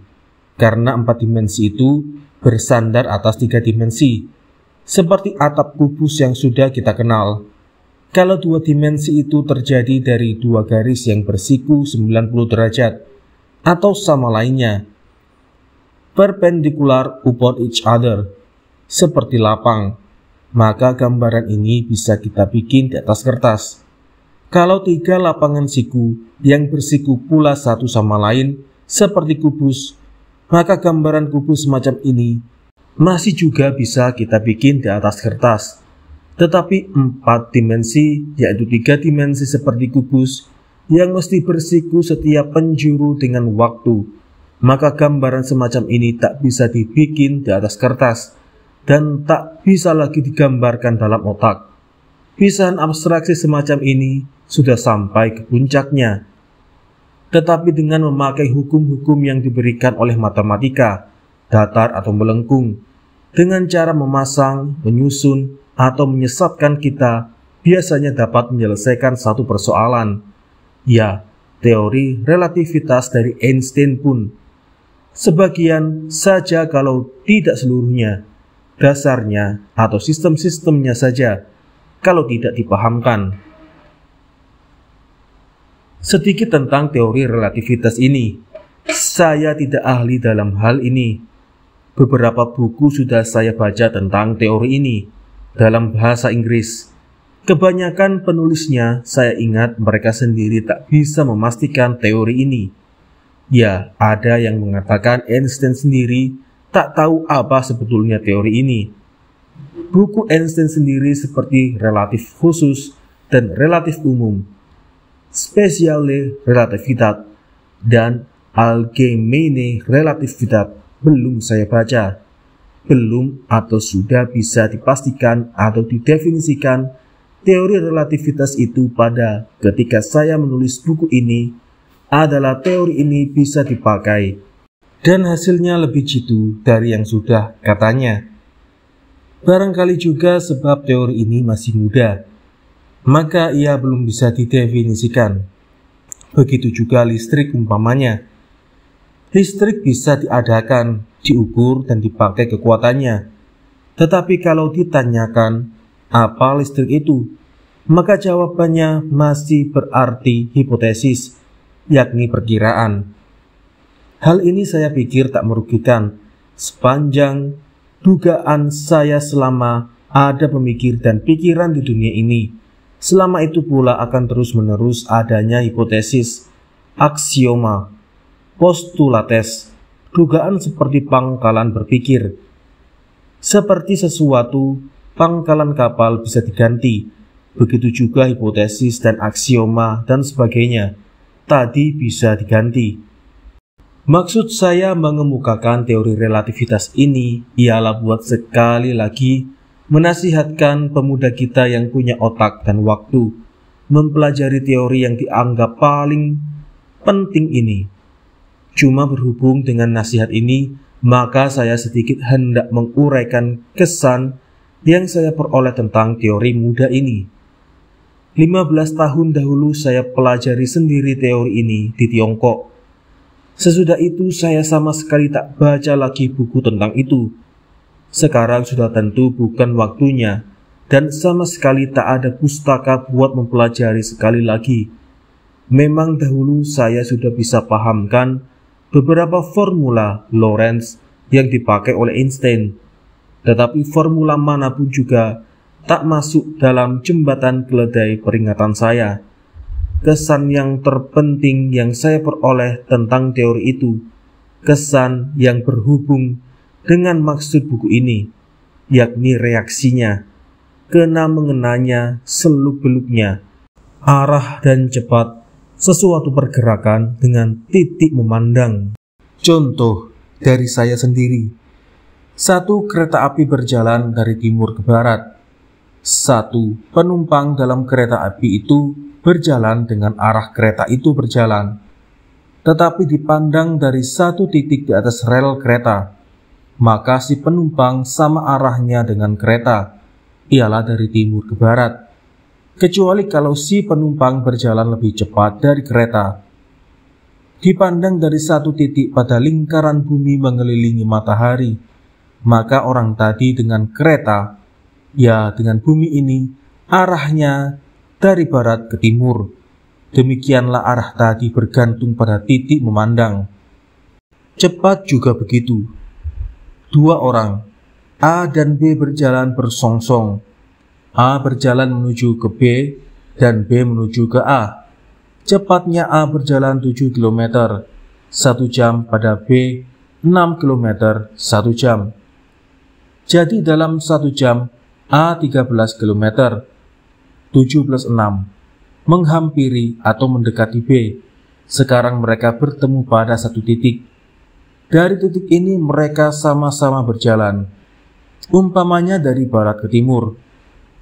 karena 4 dimensi itu bersandar atas 3 dimensi, seperti atap kubus yang sudah kita kenal. Kalau dua dimensi itu terjadi dari dua garis yang bersiku 90 derajat atau sama lainnya, perpendicular upon each other, seperti lapang, maka gambaran ini bisa kita bikin di atas kertas. Kalau tiga lapangan siku yang bersiku pula satu sama lain seperti kubus, maka gambaran kubus semacam ini masih juga bisa kita bikin di atas kertas. Tetapi 4 dimensi, yaitu 3 dimensi seperti kubus yang mesti bersiku setiap penjuru dengan waktu, maka gambaran semacam ini tak bisa dibikin di atas kertas dan tak bisa lagi digambarkan dalam otak. Pisahan abstraksi semacam ini sudah sampai ke puncaknya. Tetapi dengan memakai hukum-hukum yang diberikan oleh matematika, datar atau melengkung, dengan cara memasang, menyusun, atau menyesatkan kita, biasanya dapat menyelesaikan satu persoalan. Ya, teori relativitas dari Einstein pun. Sebagian saja kalau tidak seluruhnya, dasarnya atau sistem-sistemnya saja, kalau tidak dipahamkan. Sedikit tentang teori relativitas ini. Saya tidak ahli dalam hal ini. Beberapa buku sudah saya baca tentang teori ini dalam bahasa Inggris. Kebanyakan penulisnya saya ingat mereka sendiri tak bisa memastikan teori ini. Ya, ada yang mengatakan Einstein sendiri tak tahu apa sebetulnya teori ini. Buku Einstein sendiri seperti relatif khusus dan relatif umum, Speciale Relativitat, dan Allgemeine Relativitat belum saya baca. Belum atau sudah bisa dipastikan atau didefinisikan teori relativitas itu pada ketika saya menulis buku ini adalah teori ini bisa dipakai, dan hasilnya lebih jitu dari yang sudah katanya. Barangkali juga sebab teori ini masih muda, maka ia belum bisa didefinisikan. Begitu juga listrik umpamanya. Listrik bisa diadakan, diukur dan dipakai kekuatannya. Tetapi kalau ditanyakan apa listrik itu, maka jawabannya masih berarti hipotesis, yakni perkiraan. Hal ini saya pikir tak merugikan sepanjang dugaan saya selama ada pemikir dan pikiran di dunia ini. Selama itu pula akan terus-menerus adanya hipotesis, aksioma, postulates, dugaan seperti pangkalan berpikir. Seperti sesuatu, pangkalan kapal bisa diganti. Begitu juga hipotesis dan aksioma dan sebagainya tadi bisa diganti. Maksud saya mengemukakan teori relativitas ini ialah buat sekali lagi menasihatkan pemuda kita yang punya otak dan waktu mempelajari teori yang dianggap paling penting ini. Cuma berhubung dengan nasihat ini, maka saya sedikit hendak menguraikan kesan yang saya peroleh tentang teori muda ini. 15 tahun dahulu saya pelajari sendiri teori ini di Tiongkok. Sesudah itu saya sama sekali tak baca lagi buku tentang itu. Sekarang sudah tentu bukan waktunya, dan sama sekali tak ada pustaka buat mempelajari sekali lagi. Memang dahulu saya sudah bisa pahamkan beberapa formula Lorentz yang dipakai oleh Einstein, tetapi formula manapun juga tak masuk dalam jembatan keledai peringatan saya. Kesan yang terpenting yang saya peroleh tentang teori itu, kesan yang berhubung dengan maksud buku ini, yakni reaksinya, kena mengenanya seluk-beluknya, arah dan cepat sesuatu pergerakan dengan titik memandang. Contoh dari saya sendiri. Satu kereta api berjalan dari timur ke barat. Satu penumpang dalam kereta api itu berjalan dengan arah kereta itu berjalan. Tetapi dipandang dari satu titik di atas rel kereta, maka si penumpang sama arahnya dengan kereta, ialah dari timur ke barat. Kecuali kalau si penumpang berjalan lebih cepat dari kereta. Dipandang dari satu titik pada lingkaran bumi mengelilingi matahari, maka orang tadi dengan kereta Ya, dengan bumi ini arahnya dari barat ke timur. Demikianlah arah tadi bergantung pada titik memandang. Cepat juga begitu. Dua orang, A dan B berjalan bersongsong. A berjalan menuju ke B dan B menuju ke A. Cepatnya A berjalan 7 km 1 jam pada B 6 km 1 jam. Jadi dalam 1 jam A 13 km 7 plus 6 menghampiri atau mendekati B. Sekarang mereka bertemu pada satu titik. Dari titik ini mereka sama-sama berjalan. Umpamanya dari barat ke timur.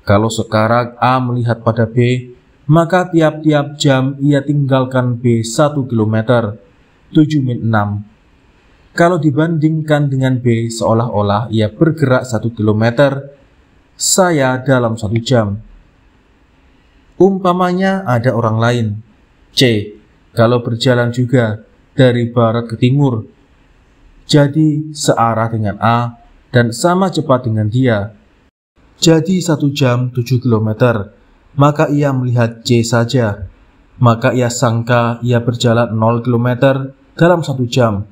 Kalau sekarang A melihat pada B, maka tiap-tiap jam ia tinggalkan B 1 km 7 min 6. Kalau dibandingkan dengan B, seolah-olah ia bergerak 1 km saya dalam 1 jam. Umpamanya ada orang lain, C, kalau berjalan juga dari barat ke timur, jadi searah dengan A dan sama cepat dengan dia. Jadi 1 jam 7 km, maka ia melihat C saja. Maka ia sangka ia berjalan 0 km dalam 1 jam.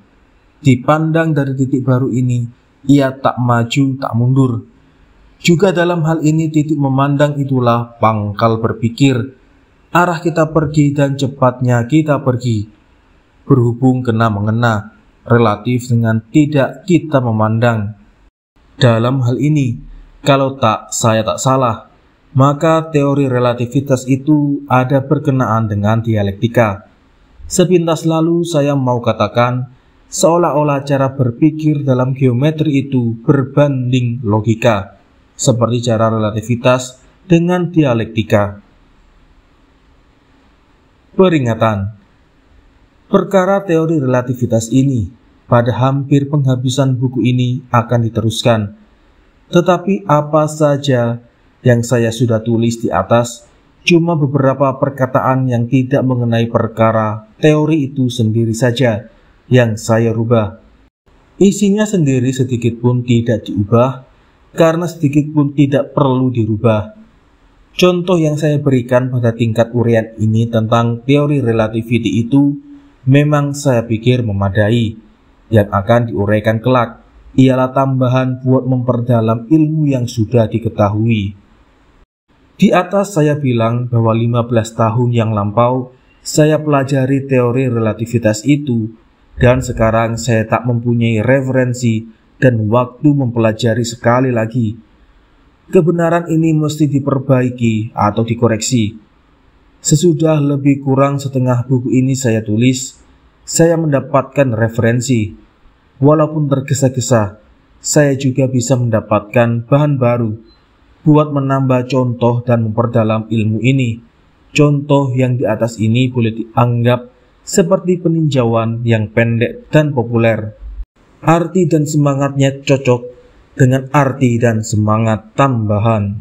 Dipandang dari titik baru ini, ia tak maju tak mundur. Juga dalam hal ini titik memandang itulah pangkal berpikir. Arah kita pergi dan cepatnya kita pergi. Berhubung kena-mengena, relatif dengan tidak kita memandang. Dalam hal ini, kalau saya tak salah, maka teori relativitas itu ada berkenaan dengan dialektika. Sepintas lalu saya mau katakan, seolah-olah cara berpikir dalam geometri itu berbanding logika, seperti cara relativitas dengan dialektika. Peringatan. Perkara teori relativitas ini, pada hampir penghabisan buku ini akan diteruskan. Tetapi apa saja yang saya sudah tulis di atas, cuma beberapa perkataan yang tidak mengenai perkara teori itu sendiri saja yang saya rubah. Isinya sendiri sedikit pun tidak diubah, karena sedikit pun tidak perlu dirubah. Contoh yang saya berikan pada tingkat uraian ini tentang teori relativity itu memang saya pikir memadai. Yang akan diuraikan kelak ialah tambahan buat memperdalam ilmu yang sudah diketahui. Di atas saya bilang bahwa 15 tahun yang lampau saya pelajari teori relativitas itu, dan sekarang saya tak mempunyai referensi dan waktu mempelajari sekali lagi. Kebenaran ini mesti diperbaiki atau dikoreksi. Sesudah lebih kurang setengah buku ini saya tulis, saya mendapatkan referensi. Walaupun tergesa-gesa, saya juga bisa mendapatkan bahan baru buat menambah contoh dan memperdalam ilmu ini. Contoh yang di atas ini boleh dianggap seperti peninjauan yang pendek dan populer. Arti dan semangatnya cocok dengan arti dan semangat tambahan.